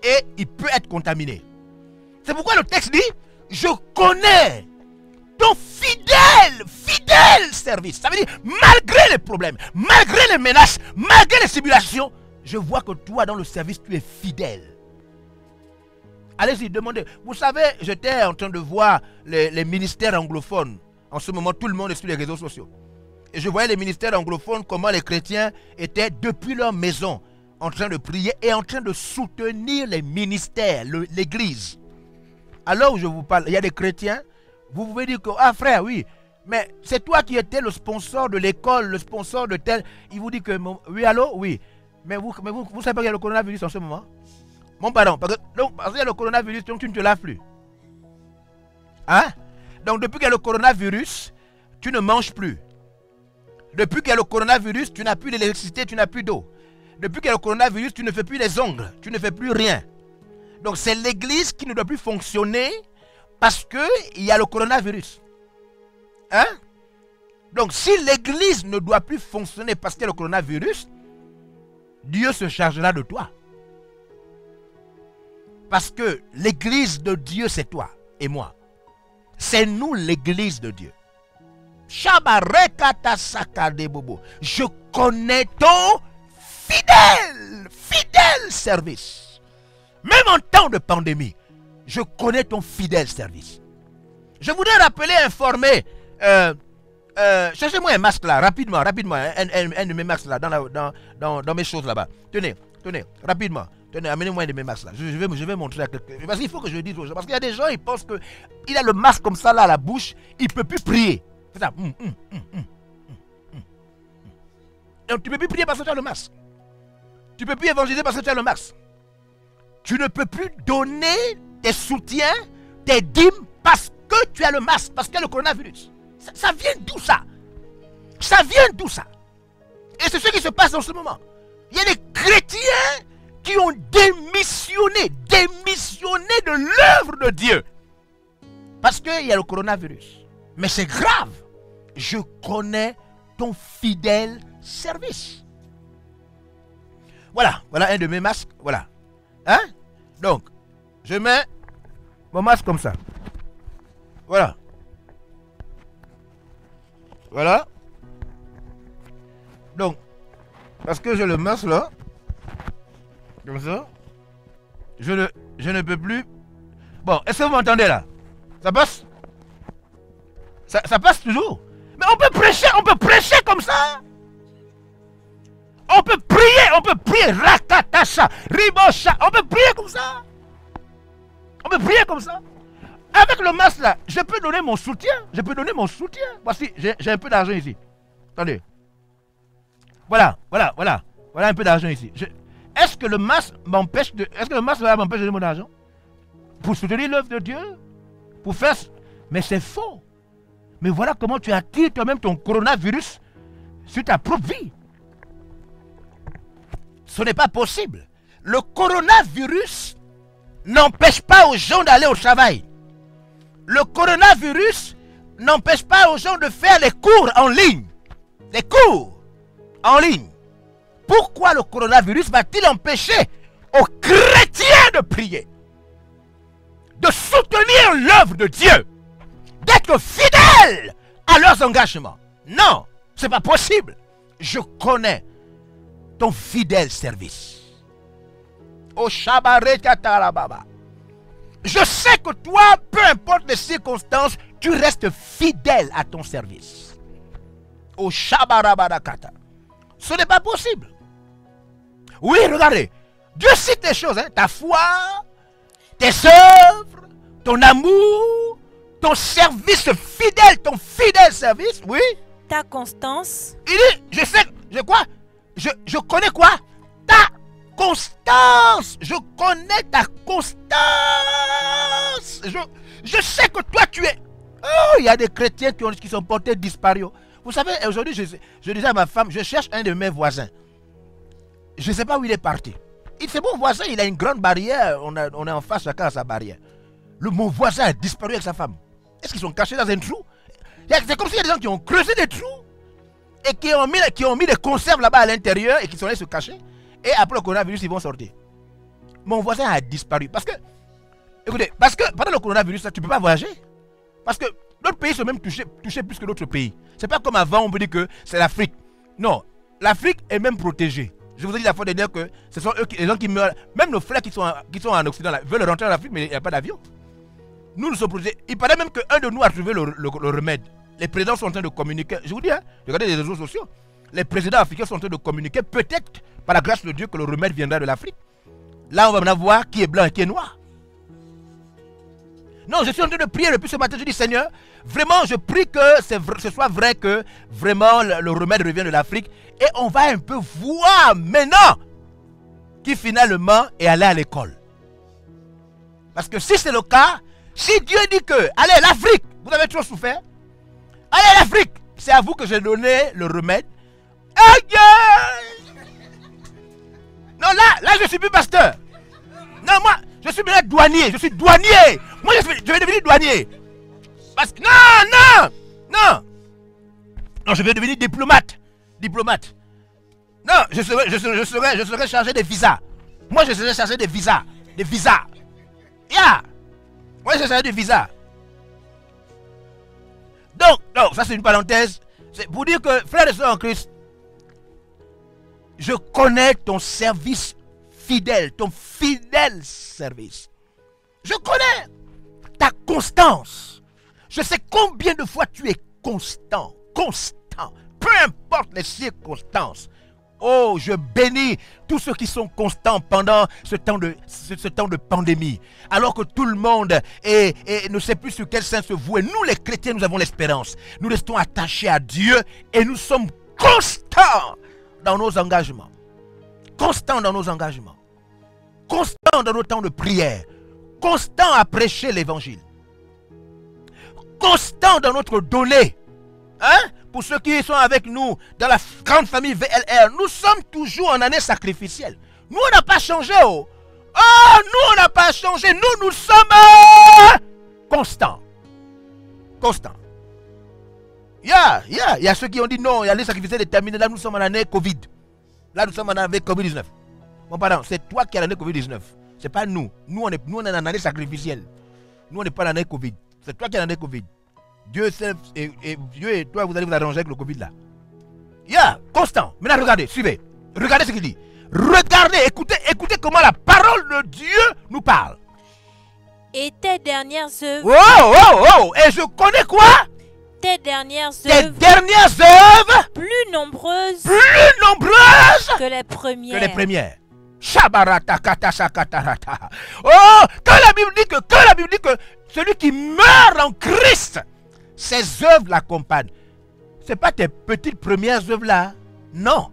H: Et il peut être contaminé. C'est pourquoi le texte dit, je connais ton fidèle service. Ça veut dire, malgré les problèmes, malgré les menaces, malgré les tribulations, je vois que toi, dans le service, tu es fidèle. Allez-y, demandez. Vous savez, j'étais en train de voir les ministères anglophones. En ce moment, tout le monde est sur les réseaux sociaux. Et je voyais les ministères anglophones, comment les chrétiens étaient depuis leur maison en train de prier et en train de soutenir les ministères, l'église. Alors où je vous parle, il y a des chrétiens, vous pouvez dire que, ah frère, oui, mais c'est toi qui étais le sponsor de l'école, le sponsor de tel. Il vous dit que, oui, allô, oui. Mais vous savez pas qu'il y a le coronavirus en ce moment? Mon pardon, parce qu'il y a le coronavirus, donc tu ne te laves plus. Hein? Donc depuis qu'il y a le coronavirus, tu ne manges plus. Depuis qu'il y a le coronavirus, tu n'as plus d'électricité, tu n'as plus d'eau. Depuis qu'il y a le coronavirus, tu ne fais plus les ongles, tu ne fais plus rien. Donc c'est l'église qui ne doit plus fonctionner parce qu'il y a le coronavirus. Hein? Donc si l'église ne doit plus fonctionner parce qu'il y a le coronavirus, Dieu se chargera de toi. Parce que l'église de Dieu, c'est toi et moi. C'est nous l'église de Dieu. Je connais ton fidèle service. Même en temps de pandémie, je connais ton fidèle service. Je voudrais rappeler, informer. Cherchez-moi un masque là, rapidement. Un de mes masques là, dans mes choses là-bas. Tenez, rapidement. Tenez, amenez-moi un de mes masques là. Je vais montrer à quelqu'un. Parce qu'il faut que je le dise aux gens. Parce qu'il y a des gens, ils pensent qu'il a le masque comme ça là à la bouche, il ne peut plus prier. C'est ça. Donc tu ne peux plus prier parce que tu as le masque. Tu ne peux plus évangéliser parce que tu as le masque. Tu ne peux plus donner tes soutiens, tes dîmes parce que tu as le masque, parce qu'il y a le coronavirus. Ça vient d'où ça? Ça vient d'où ça? Et c'est ce qui se passe en ce moment. Il y a des chrétiens qui ont démissionné de l'œuvre de Dieu. Parce qu'il y a le coronavirus. Mais c'est grave. Je connais ton fidèle service. Voilà un de mes masques. Voilà. Hein? Donc, je mets mon masque comme ça. Voilà. Donc, parce que j'ai le masque là. Comme ça. Je ne peux plus. Bon, est-ce que vous m'entendez là? Ça passe? Ça passe toujours. Mais on peut prêcher comme ça. On peut prier, rakatasha, ribosha, on peut prier comme ça. Avec le masque là, je peux donner mon soutien. Voici, j'ai un peu d'argent ici. Attendez. Voilà un peu d'argent ici. Est-ce que le masque m'empêche de donner mon argent? Pour soutenir l'œuvre de Dieu? Pour faire... Mais c'est faux. Mais voilà comment tu attires toi-même ton coronavirus sur ta propre vie. Ce n'est pas possible. Le coronavirus n'empêche pas aux gens d'aller au travail. Le coronavirus n'empêche pas aux gens de faire les cours en ligne. Pourquoi le coronavirus va-t-il empêcher aux chrétiens de prier, de soutenir l'œuvre de Dieu, d'être fidèles à leurs engagements? Non, ce n'est pas possible. Je connais ton fidèle service. Au Shabaret Katarababa. Je sais que toi, peu importe les circonstances, tu restes fidèle à ton service. Au Shabarabadakata. Ce n'est pas possible. Oui, regardez. Dieu cite les choses, hein, ta foi, tes œuvres, ton amour, ton service fidèle, ton fidèle service, oui.
F: Ta constance.
H: Il dit, je sais, je connais quoi? Ta constance. Je connais ta constance. Je sais que toi tu es... Oh, il y a des chrétiens qui sont portés disparus. Vous savez, aujourd'hui, je disais à ma femme, je cherche un de mes voisins. Je ne sais pas où il est parti. C'est mon voisin, il a une grande barrière. On est en face, chacun à sa barrière. Mon voisin a disparu avec sa femme. Est-ce qu'ils sont cachés dans un trou? C'est comme s'il y a des gens qui ont creusé des trous et qui ont mis des conserves là-bas à l'intérieur et qui sont allés se cacher. Et après le coronavirus, ils vont sortir. Mon voisin a disparu. Parce que, écoutez, pendant le coronavirus, tu ne peux pas voyager. Parce que d'autres pays sont même touchés plus que d'autres pays. C'est pas comme avant, on peut dire que c'est l'Afrique. Non, l'Afrique est même protégée. Je vous ai dit la fois dernière que ce sont eux les gens qui meurent. Même nos frères qui sont en Occident là, veulent rentrer en Afrique, mais il n'y a pas d'avion. Nous sommes protégés. Il paraît même qu'un de nous a trouvé le remède. Les présidents sont en train de communiquer. Je vous dis, hein, regardez les réseaux sociaux. Les présidents africains sont en train de communiquer. Peut-être, par la grâce de Dieu, que le remède viendra de l'Afrique. Là, on va maintenant voir qui est blanc et qui est noir. Non, je suis en train de prier depuis ce matin. Je dis, Seigneur, vraiment, je prie que ce soit vrai que vraiment le remède revient de l'Afrique. Et on va un peu voir maintenant qui finalement est allé à l'école. Parce que si c'est le cas, si Dieu dit que, allez, l'Afrique, vous avez trop souffert. Allez, l'Afrique, c'est à vous que j'ai donné le remède. Non, là, je suis plus pasteur. Non, moi, je suis maintenant douanier. Je suis douanier. Moi, je vais devenir douanier. Parce que, non, je vais devenir diplomate. Non, je serai chargé des visas. Moi, je serai chargé des visas. Yeah. Moi, je serai chargé des visas. Donc, ça c'est une parenthèse. C'est pour dire que, frères et sœurs en Christ, je connais ton service fidèle, ton fidèle service. Je connais ta constance. Je sais combien de fois tu es constant. Peu importe les circonstances. Oh, je bénis tous ceux qui sont constants pendant ce temps de pandémie. Alors que tout le monde ne sait plus sur quel sein se vouer. Nous, les chrétiens, nous avons l'espérance. Nous restons attachés à Dieu et nous sommes constants dans nos engagements. Constants dans nos engagements. Constants dans nos temps de prière. Constants à prêcher l'évangile. Constants dans notre donnée. Hein? Pour ceux qui sont avec nous dans la grande famille VLR, nous sommes toujours en année sacrificielle. Nous, on n'a pas changé. Oh, nous, on n'a pas changé. Nous sommes constants. Il y a ceux qui ont dit non, il y a les sacrificiels déterminés. Là, nous sommes en année Covid. Là, nous sommes en année Covid-19. Bon, pardon, c'est toi qui as l'année Covid-19. C'est pas nous. Nous, on est en année sacrificielle. Nous, on n'est pas en année Covid. C'est toi qui as l'année Covid. Dieu et toi, vous allez vous arranger avec le Covid là. Constant. Maintenant, regardez, suivez. Regardez ce qu'il dit. Regardez, écoutez comment la parole de Dieu nous parle.
F: Et tes dernières œuvres.
H: Oh, et je connais quoi?
F: Tes dernières
H: œuvres.
F: Plus nombreuses. Que les premières.
H: Shabaratakatasakatarata. Oh, quand la Bible dit que celui qui meurt en Christ, ses œuvres l'accompagnent. Ce n'est pas tes petites premières œuvres là. Non.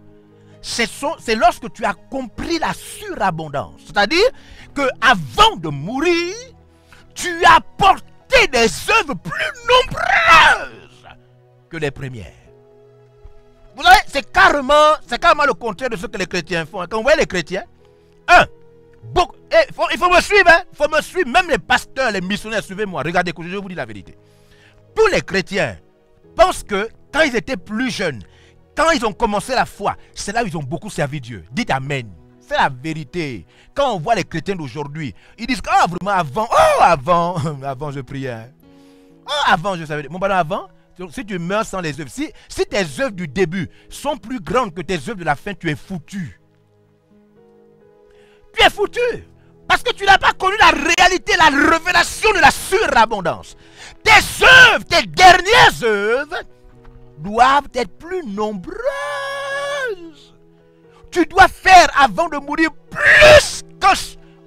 H: C'est lorsque tu as compris la surabondance. C'est-à-dire qu'avant de mourir, tu as porté des œuvres plus nombreuses que les premières. Vous savez, c'est carrément le contraire de ce que les chrétiens font. Quand vous voyez les chrétiens, il faut me suivre, hein? Il faut me suivre, même les pasteurs, les missionnaires, suivez-moi. Regardez, je vous dis la vérité. Tous les chrétiens pensent que quand ils étaient plus jeunes, quand ils ont commencé la foi, c'est là où ils ont beaucoup servi Dieu. Dites Amen. C'est la vérité. Quand on voit les chrétiens d'aujourd'hui, ils disent vraiment avant je priais. Avant je savais. Bon, avant, si tu meurs sans les œuvres, si tes œuvres du début sont plus grandes que tes œuvres de la fin, tu es foutu. Tu es foutu. Parce que tu n'as pas connu la réalité, la révélation de la surabondance. Tes œuvres, tes dernières œuvres, doivent être plus nombreuses. Tu dois faire avant de mourir plus que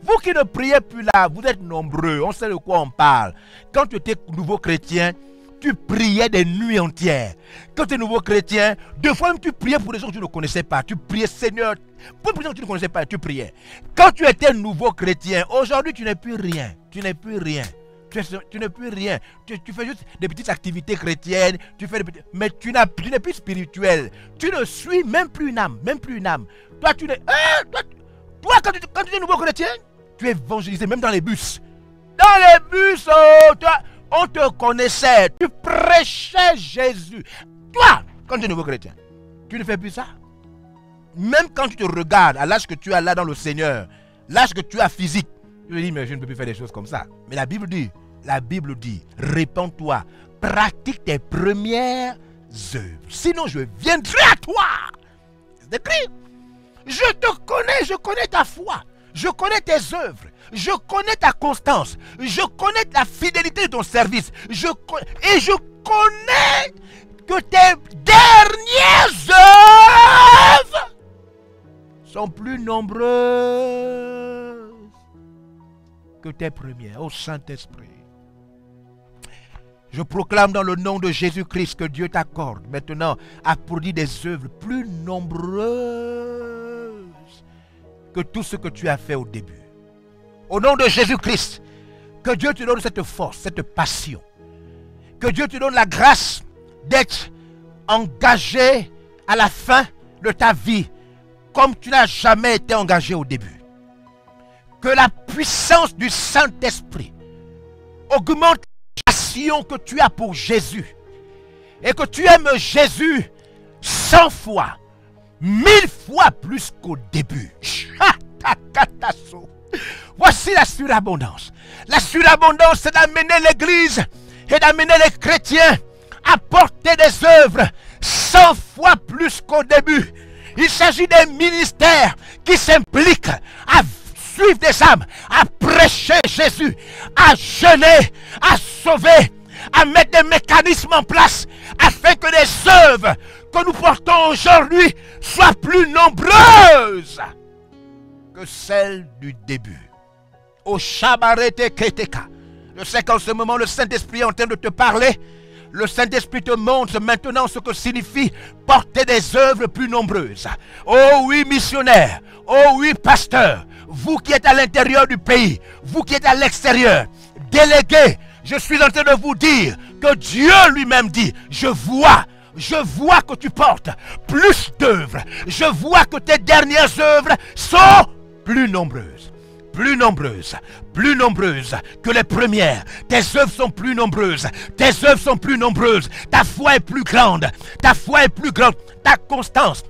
H: Vous qui ne priez plus là, vous êtes nombreux, on sait de quoi on parle. Quand tu étais nouveau chrétien, tu priais des nuits entières. Quand tu es nouveau chrétien, deux fois même tu priais pour des gens que tu ne connaissais pas. Tu priais Seigneur, pour des gens que tu ne connaissais pas, tu priais. Quand tu étais nouveau chrétien, aujourd'hui tu n'es plus rien. Tu n'es plus rien. Tu n'es plus rien. Tu fais juste des petites activités chrétiennes, mais tu n'es plus spirituel. Tu ne suis même plus une âme. Même plus une âme. Toi, tu n'es. Toi, quand tu es nouveau chrétien, tu évangélisais même dans les bus. Dans les bus, on te connaissait. Tu prêchais Jésus. Toi, quand tu es nouveau chrétien, tu ne fais plus ça. Même quand tu te regardes à l'âge que tu as là dans le Seigneur, l'âge que tu as physique, tu te dis, mais je ne peux plus faire des choses comme ça. Mais la Bible dit, répands-toi, pratique tes premières œuvres. Sinon, je viendrai à toi. C'est écrit. Je te connais, je connais ta foi. Je connais tes œuvres. Je connais ta constance. Je connais la fidélité de ton service. Et je connais que tes dernières œuvres sont plus nombreuses que tes premières. Ô Saint-Esprit, je proclame dans le nom de Jésus-Christ que Dieu t'accorde maintenant à produire des œuvres plus nombreuses que tout ce que tu as fait au début. Au nom de Jésus-Christ, que Dieu te donne cette force, cette passion. Que Dieu te donne la grâce d'être engagé à la fin de ta vie comme tu n'as jamais été engagé au début. Que la puissance du Saint-Esprit augmente la passion que tu as pour Jésus. Et que tu aimes Jésus 100 fois, 1000 fois plus qu'au début. Voici la surabondance. La surabondance, c'est d'amener l'Église et d'amener les chrétiens à porter des œuvres 100 fois plus qu'au début. Il s'agit des ministères qui s'impliquent à suivre des âmes, à prêcher Jésus, à jeûner, à sauver, à mettre des mécanismes en place afin que les œuvres que nous portons aujourd'hui soient plus nombreuses que celles du début. Au Shabarete Keteka. Je sais qu'en ce moment, le Saint-Esprit est en train de te parler. Le Saint-Esprit te montre maintenant ce que signifie porter des œuvres plus nombreuses. Oh oui, missionnaires. Oh oui, pasteurs. Vous qui êtes à l'intérieur du pays. Vous qui êtes à l'extérieur. Délégués. Je suis en train de vous dire que Dieu lui-même dit, je vois que tu portes plus d'œuvres. Je vois que tes dernières œuvres sont plus nombreuses. Plus nombreuses que les premières. Tes œuvres sont plus nombreuses. Tes œuvres sont plus nombreuses. Ta foi est plus grande. Ta foi est plus grande. Ta constance,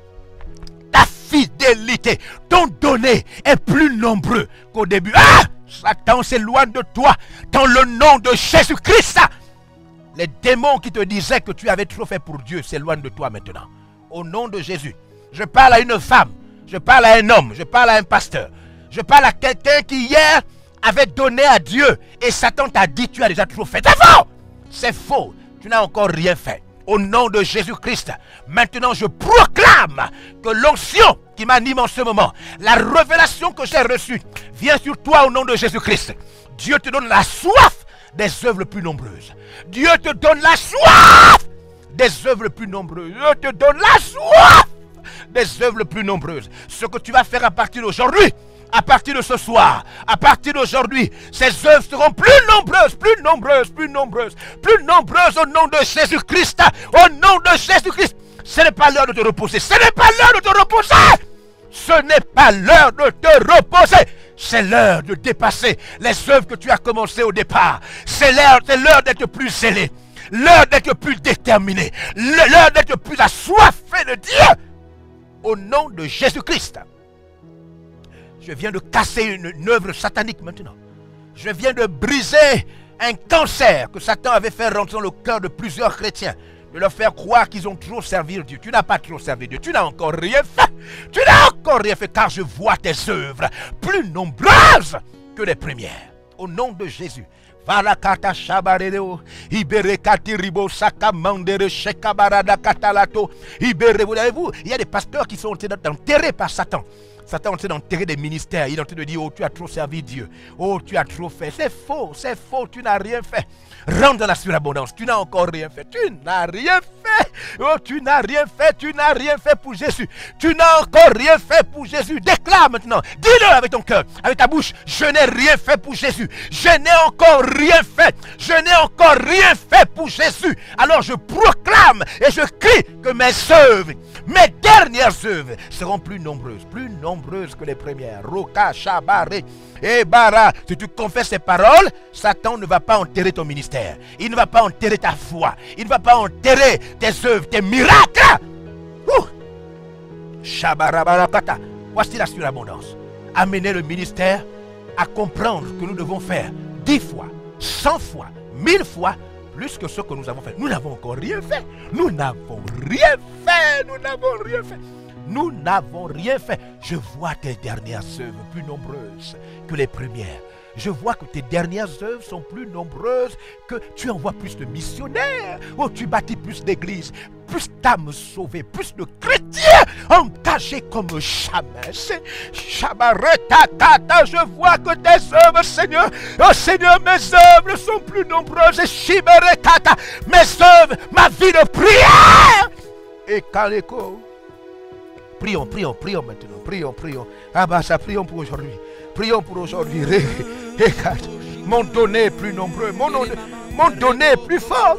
H: ta fidélité, ton donné est plus nombreux qu'au début. Ah! Satan s'éloigne de toi dans le nom de Jésus-Christ. Les démons qui te disaient que tu avais trop fait pour Dieu s'éloignent de toi maintenant. Au nom de Jésus. Je parle à une femme. Je parle à un homme. Je parle à un pasteur. Je parle à quelqu'un qui hier avait donné à Dieu et Satan t'a dit tu as déjà trop fait. C'est faux! C'est faux. Tu n'as encore rien fait. Au nom de Jésus-Christ, maintenant je proclame que l'onction qui m'anime en ce moment, la révélation que j'ai reçue, vient sur toi au nom de Jésus-Christ. Dieu te donne la soif des œuvres plus nombreuses. Dieu te donne la soif des œuvres plus nombreuses. Dieu te donne la soif des œuvres plus nombreuses. Ce que tu vas faire à partir d'aujourd'hui, à partir de ce soir, à partir d'aujourd'hui, ces œuvres seront plus nombreuses au nom de Jésus-Christ. Au nom de Jésus-Christ. Ce n'est pas l'heure de te reposer. Ce n'est pas l'heure de te reposer. Ce n'est pas l'heure de te reposer. C'est l'heure de dépasser les œuvres que tu as commencées au départ. C'est l'heure d'être plus zélé. L'heure d'être plus déterminé. L'heure d'être plus assoiffé de Dieu. Au nom de Jésus-Christ. Je viens de casser une œuvre satanique maintenant. Je viens de briser un cancer que Satan avait fait rentrer dans le cœur de plusieurs chrétiens. De leur faire croire qu'ils ont trop servi Dieu. Tu n'as pas trop servi Dieu. Tu n'as encore rien fait. Tu n'as encore rien fait car je vois tes œuvres plus nombreuses que les premières. Au nom de Jésus. Varakata shabareo, iberekati ribo sakamandere shekabarada katalato, ibere. Vous voyez-vous, il y a des pasteurs qui sont enterrés par Satan. Satan est en train d'enterrer des ministères. Il est en train de dire, oh, tu as trop servi Dieu. Oh, tu as trop fait. C'est faux, tu n'as rien fait. Rentre dans la surabondance. Tu n'as encore rien fait. Tu n'as rien fait. Oh, tu n'as rien fait. Tu n'as rien fait pour Jésus. Tu n'as encore rien fait pour Jésus. Déclare maintenant. Dis-le avec ton cœur, avec ta bouche. Je n'ai rien fait pour Jésus. Je n'ai encore rien fait. Je n'ai encore rien fait pour Jésus. Alors je proclame et je crie que mes œuvres, mes dernières œuvres seront plus nombreuses que les premières. Roka, Shabare et Bara. Si tu confesses ces paroles, Satan ne va pas enterrer ton ministère. Il ne va pas enterrer ta foi. Il ne va pas enterrer tes œuvres, tes miracles. Shabarabarakata. Voici la surabondance. Amener le ministère à comprendre que nous devons faire 10 fois, 100 fois, 1000 fois plus que ce que nous avons fait. Nous n'avons encore rien fait. Nous n'avons rien fait. Nous n'avons rien fait. Nous n'avons rien fait. Je vois tes dernières œuvres plus nombreuses que les premières. Je vois que tes dernières œuvres sont plus nombreuses, que tu envoies plus de missionnaires. Oh, tu bâtis plus d'églises, plus d'âmes sauvées, plus de chrétiens engagés comme jamais. Shabaretakata, je vois que tes œuvres, Seigneur, oh Seigneur, mes œuvres sont plus nombreuses. Et Shibarekata, mes œuvres, ma vie de prière. Et Kaleko. Prions maintenant. Prions. Ah bah ça, prions pour aujourd'hui. Prions pour aujourd'hui. Mon donné plus nombreux. Mon donné plus fort.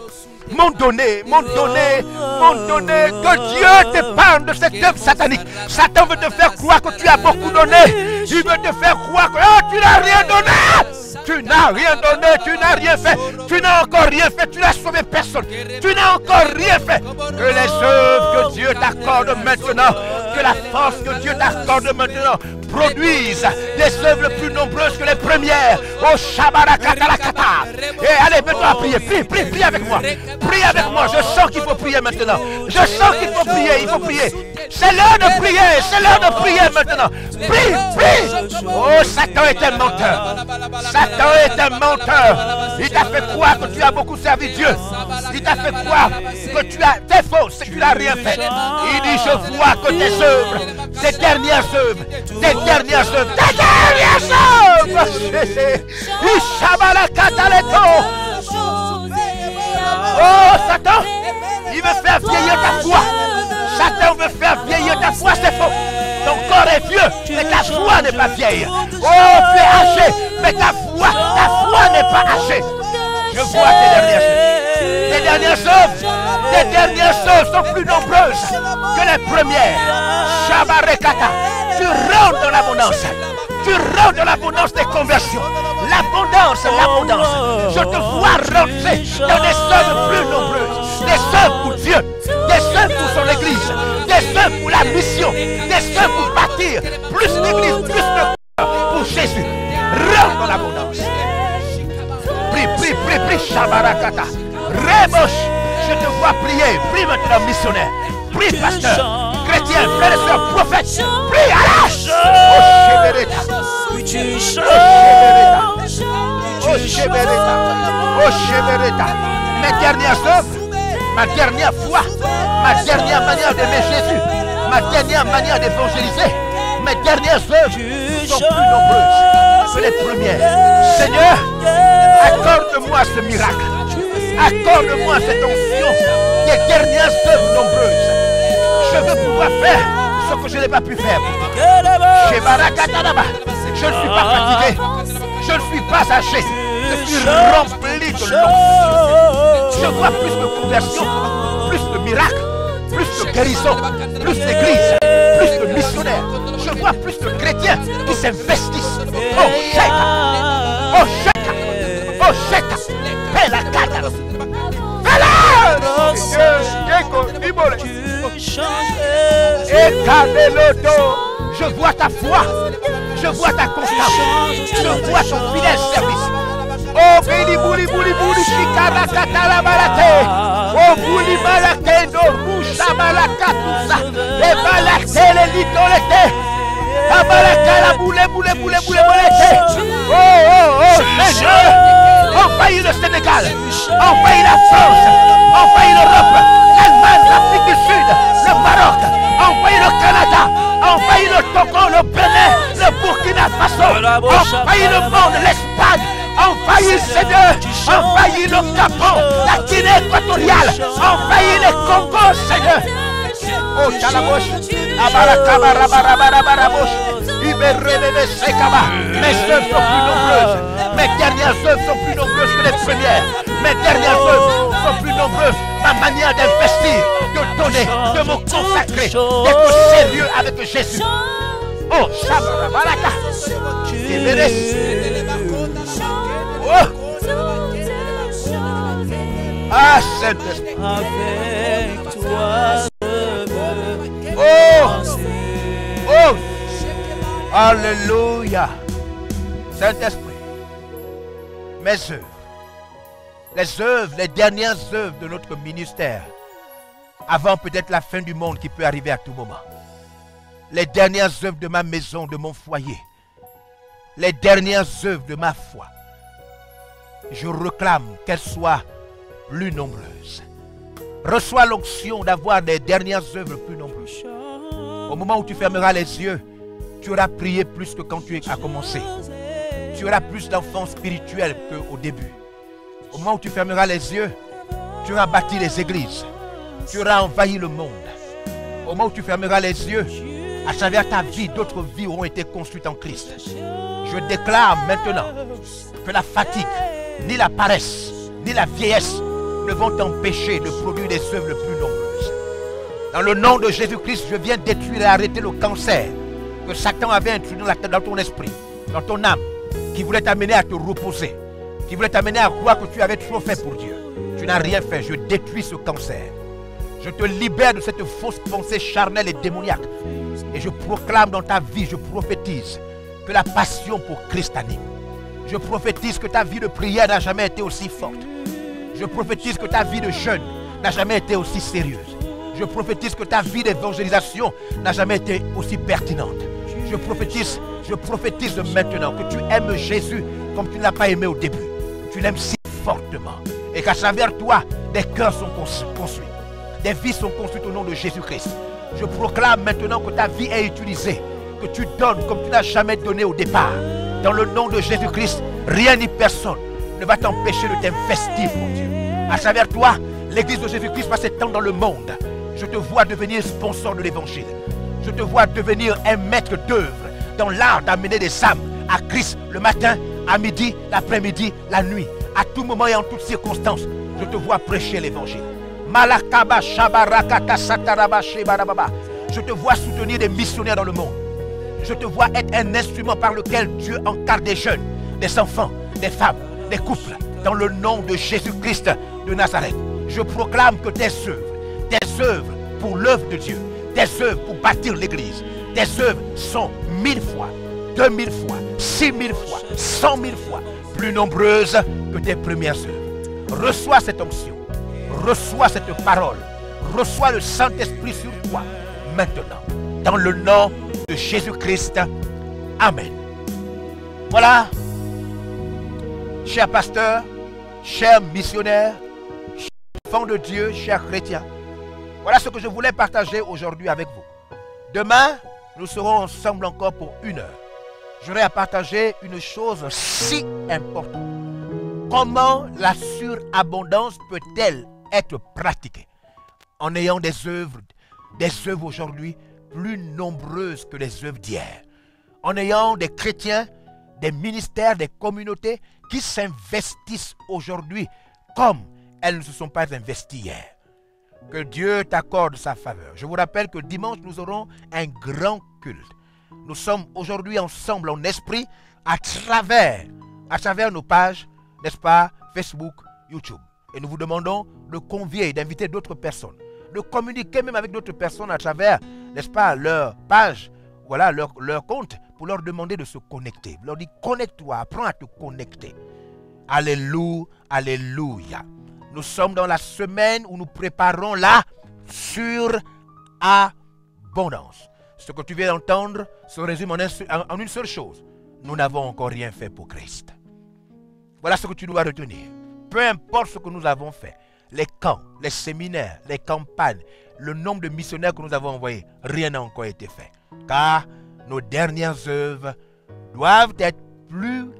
H: Mon donné. Que Dieu t'épargne de cette œuvre satanique. Satan veut te faire croire que tu as beaucoup donné. Il veut te faire croire que tu n'as rien donné. Tu n'as rien donné, tu n'as rien fait. Tu n'as encore rien fait, tu n'as sauvé personne. Tu n'as encore rien fait. Que les œuvres que Dieu t'accorde maintenant, que la force que Dieu t'accorde maintenant produisent des œuvres plus nombreuses que les premières. Oh Shabarakatalakata. Et allez, maintenant à prier. Prie avec moi. Prie avec moi. Je sens qu'il faut prier maintenant. Je sens qu'il faut prier. Il faut prier. C'est l'heure de prier. C'est l'heure de prier maintenant. Prie. Oh, Satan est un menteur. Satan est un menteur. Il t'a fait croire que tu as beaucoup servi Dieu. Il t'a fait croire que tu as... C'est faux, c'est que tu n'as rien fait. Il dit, je vois que tes œuvres, tes dernières œuvres, Oh, Satan, il veut faire vieillir ta foi. Satan veut faire vieillir ta foi, c'est faux. Ton corps est vieux, mais ta foi n'est pas vieille. Oh, tu es âgé, mais ta foi n'est pas âgée. Je vois tes dernières œuvres sont plus nombreuses que les premières. Shabarekata, tu rentres dans l'abondance. Tu rentres dans l'abondance des conversions. L'abondance. Je te vois rentrer dans des œuvres plus nombreuses. Des œuvres pour Dieu, des œuvres pour son église, des œuvres pour la mission, des œuvres pour bâtir plus d'églises, plus de pour Jésus. Rentre dans l'abondance. Prie, Shabarakata. Rebosh, je te vois prier. Prie maintenant, missionnaire. Prie, pasteur, chrétien, frère et soeur, prophète. Prie, arrache. Oh, Shebereta. Mes dernières œuvres, ma dernière foi, ma dernière manière d'aimer Jésus, ma dernière manière d'évangéliser, mes dernières œuvres sont plus nombreuses que les premières. Seigneur, accorde-moi ce miracle. Accorde-moi cette onction des dernières œuvres nombreuses. Je veux pouvoir faire ce que je n'ai pas pu faire. Je ne suis pas fatigué. Je ne suis pas âgé. Je suis rempli de l'onction. Je vois plus de conversion, plus de miracles, plus de guérison, plus d'églises, plus de missionnaires. Je vois plus de chrétiens qui s'investissent. Oh, Sheka! Fais-la cata! Je vois ta foi, je vois ta constance, je vois ton fidèle service. Oh, Béli Bouli Shikara Katala Malate. Oh, Bouli Malate, no Rusha Malakatusa. Et Malate, les litolete. Amalaka la boule. Oh, Seigneur. Envahis le Sénégal, envahis la France, envahis l'Europe, l'Allemagne, l'Afrique du Sud, le Maroc, envahis le Canada, envahis le Togo, le Bénin. mondial. Envahis les Congos, Seigneur. Oh, Chalabouche. Abarakabarabarabarabarabouche. Mes œuvres sont plus nombreuses. Mes dernières œuvres sont plus nombreuses que les premières. Mes dernières œuvres sont plus nombreuses. Ma manière d'investir, de donner, de me consacrer, d'être sérieux avec Jésus. Oh, Shabarabaraka. Oh. Ah, Saint-Esprit. Oh. Oh. Alléluia. Saint-Esprit, mes œuvres, les dernières œuvres de notre ministère, avant peut-être la fin du monde qui peut arriver à tout moment. Les dernières œuvres de ma maison, de mon foyer. Les dernières œuvres de ma foi. Je réclame qu'elles soient plus nombreuses. Reçois l'onction d'avoir des dernières œuvres plus nombreuses. Au moment où tu fermeras les yeux, tu auras prié plus que quand tu as commencé. Tu auras plus d'enfants spirituels qu'au début. Au moment où tu fermeras les yeux, tu auras bâti les églises. Tu auras envahi le monde. Au moment où tu fermeras les yeux, à travers ta vie, d'autres vies auront été construites en Christ. Je déclare maintenant que la fatigue, ni la paresse, ni la vieillesse ne vont t'empêcher de produire des œuvres plus nombreuses. Dans le nom de Jésus-Christ, je viens détruire et arrêter le cancer que Satan avait introduit dans ton esprit, dans ton âme, qui voulait t'amener à te reposer, qui voulait t'amener à croire que tu avais trop fait pour Dieu. Tu n'as rien fait. Je détruis ce cancer. Je te libère de cette fausse pensée charnelle et démoniaque. Et je proclame dans ta vie, je prophétise que la passion pour Christ t'anime. Je prophétise que ta vie de prière n'a jamais été aussi forte. Je prophétise que ta vie de jeûne n'a jamais été aussi sérieuse. Je prophétise que ta vie d'évangélisation n'a jamais été aussi pertinente. Je prophétise maintenant que tu aimes Jésus comme tu ne l'as pas aimé au début. Tu l'aimes si fortement. Et qu'à travers toi, des cœurs sont construits. Des vies sont construites au nom de Jésus-Christ. Je proclame maintenant que ta vie est utilisée. Que tu donnes comme tu n'as jamais donné au départ. Dans le nom de Jésus-Christ, rien ni personne ne va t'empêcher de t'investir pour Dieu. À travers toi, l'Église de Jésus-Christ va s'étendre dans le monde. Je te vois devenir sponsor de l'Évangile. Je te vois devenir un maître d'œuvre dans l'art d'amener des âmes à Christ le matin, à midi, l'après-midi, la nuit. À tout moment et en toutes circonstances, je te vois prêcher l'Évangile. Je te vois soutenir des missionnaires dans le monde. Je te vois être un instrument par lequel Dieu encadre des jeunes, des enfants, des femmes, des couples. Dans le nom de Jésus-Christ de Nazareth, je proclame que tes œuvres pour l'œuvre de Dieu, tes œuvres pour bâtir l'église, tes œuvres sont 1000 fois, 2000 fois, 6000 fois, 100 000 fois plus nombreuses que tes premières œuvres. Reçois cette onction, reçois cette parole, reçois le Saint-Esprit sur toi maintenant, dans le nom de Jésus-Christ. Amen. Voilà, chers pasteurs, chers missionnaires, chers enfants de Dieu, chers chrétiens, voilà ce que je voulais partager aujourd'hui avec vous. Demain, nous serons ensemble encore pour 1 heure. J'aurai à partager une chose si importante. Comment la surabondance peut-elle être pratiquée en ayant des œuvres aujourd'hui plus nombreuses que les œuvres d'hier. En ayant des chrétiens, des ministères, des communautés qui s'investissent aujourd'hui comme elles ne se sont pas investies hier. Que Dieu t'accorde sa faveur. Je vous rappelle que dimanche, nous aurons un grand culte. Nous sommes aujourd'hui ensemble en esprit à travers nos pages, n'est-ce pas, Facebook, YouTube. Et nous vous demandons de convier, d'inviter d'autres personnes, de communiquer même avec d'autres personnes à travers, n'est-ce pas, leur page, voilà, leur compte, pour leur demander de se connecter. Leur dire, connecte-toi, apprends à te connecter. Alléluia, alléluia. Nous sommes dans la semaine où nous préparons la surabondance. Ce que tu viens d'entendre se résume en une seule chose. Nous n'avons encore rien fait pour Christ. Voilà ce que tu dois retenir. Peu importe ce que nous avons fait, les camps, les séminaires, les campagnes, le nombre de missionnaires que nous avons envoyés, rien n'a encore été fait. Car nos dernières œuvres doivent être plus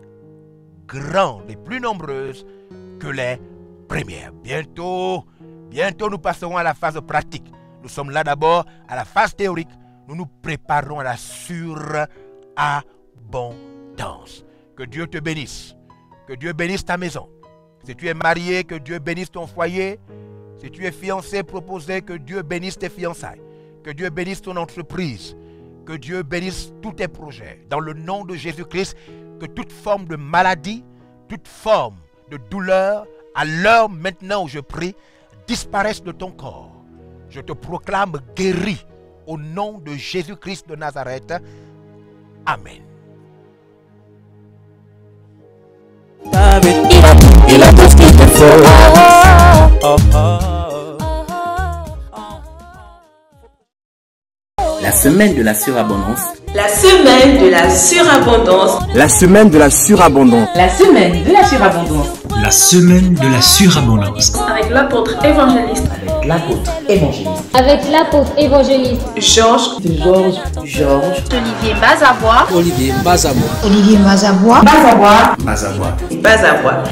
H: grandes et plus nombreuses que les premières. Bientôt Bientôt, nous passerons à la phase pratique. Nous sommes là d'abord à la phase théorique. Nous nous préparons à la surabondance. Que Dieu te bénisse. Que Dieu bénisse ta maison. Si tu es marié, que Dieu bénisse ton foyer. Si tu es fiancé, proposé, que Dieu bénisse tes fiançailles. Que Dieu bénisse ton entreprise. Que Dieu bénisse tous tes projets. Dans le nom de Jésus-Christ, que toute forme de maladie, toute forme de douleur, à l'heure maintenant où je prie, disparaisse de ton corps. Je te proclame guéri au nom de Jésus-Christ de Nazareth. Amen.
B: Il a tout ce qu'il te faut. La semaine de la surabondance.
C: La semaine de la surabondance.
D: La semaine de la surabondance.
C: La semaine de la surabondance.
E: La semaine de la surabondance.
C: Avec l'apôtre évangéliste.
F: Avec l'apôtre évangéliste
C: Georges
F: Olivier Bazabois.
E: Bazabois.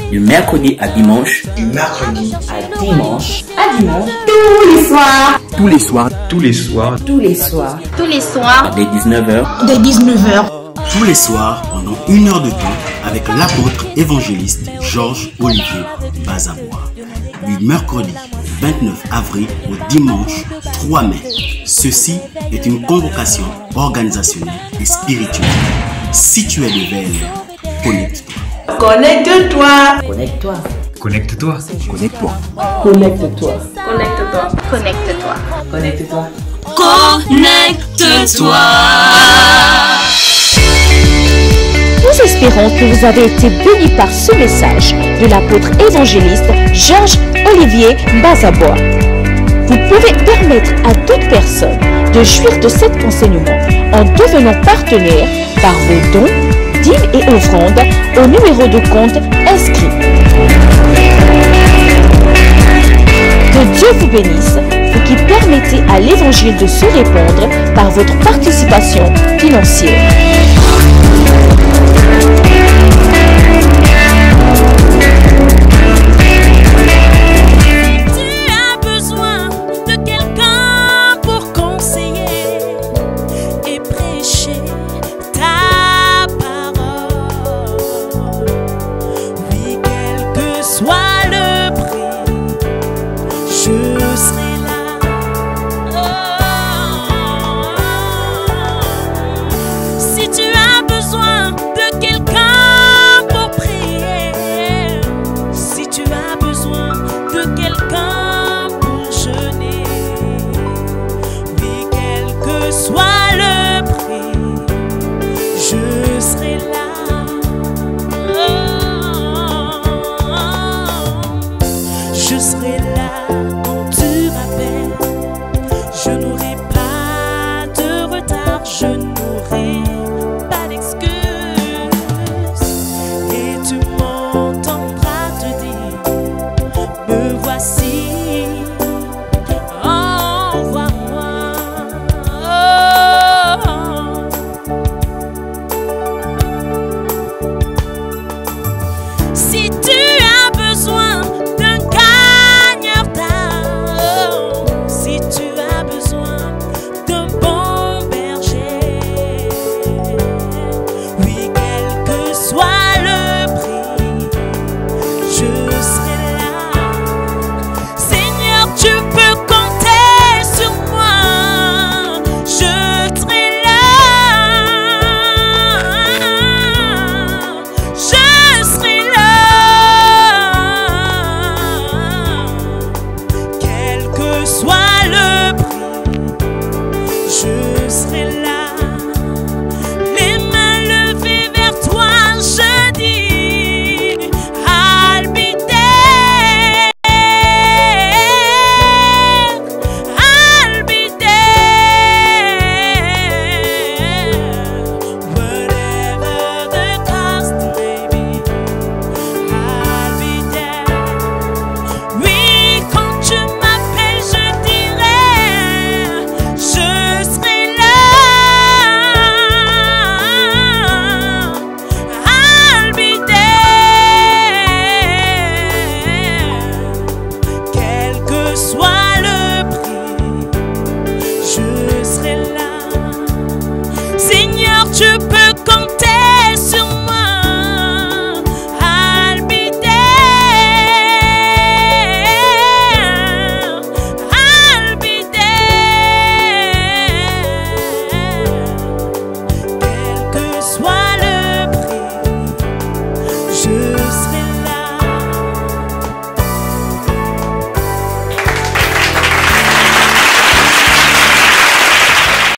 B: Du mercredi à dimanche.
D: Tous les soirs.
F: Tous les soirs
B: Dès 19h.
G: Tous les soirs, pendant 1 heure de temps, avec l'apôtre évangéliste Georges Olivier Bazabois. Du mercredi 29 avril au dimanche 3 mai. Ceci est une convocation organisationnelle et spirituelle. Si tu es de VLR, connecte-toi.
C: Connecte-toi.
E: Connecte-toi.
I: Nous espérons que vous avez été bénis par ce message de l'apôtre évangéliste Georges Olivier Bazabois. Vous pouvez permettre à d'autres personnes de jouir de cet enseignement en devenant partenaire par vos dons, dîmes et offrandes au numéro de compte inscrit. Que Dieu vous bénisse et qui permettez à l'évangile de se répandre par votre participation financière.
A: Je serai là quand tu m'appelles. Je n'aurai pas de retard. Je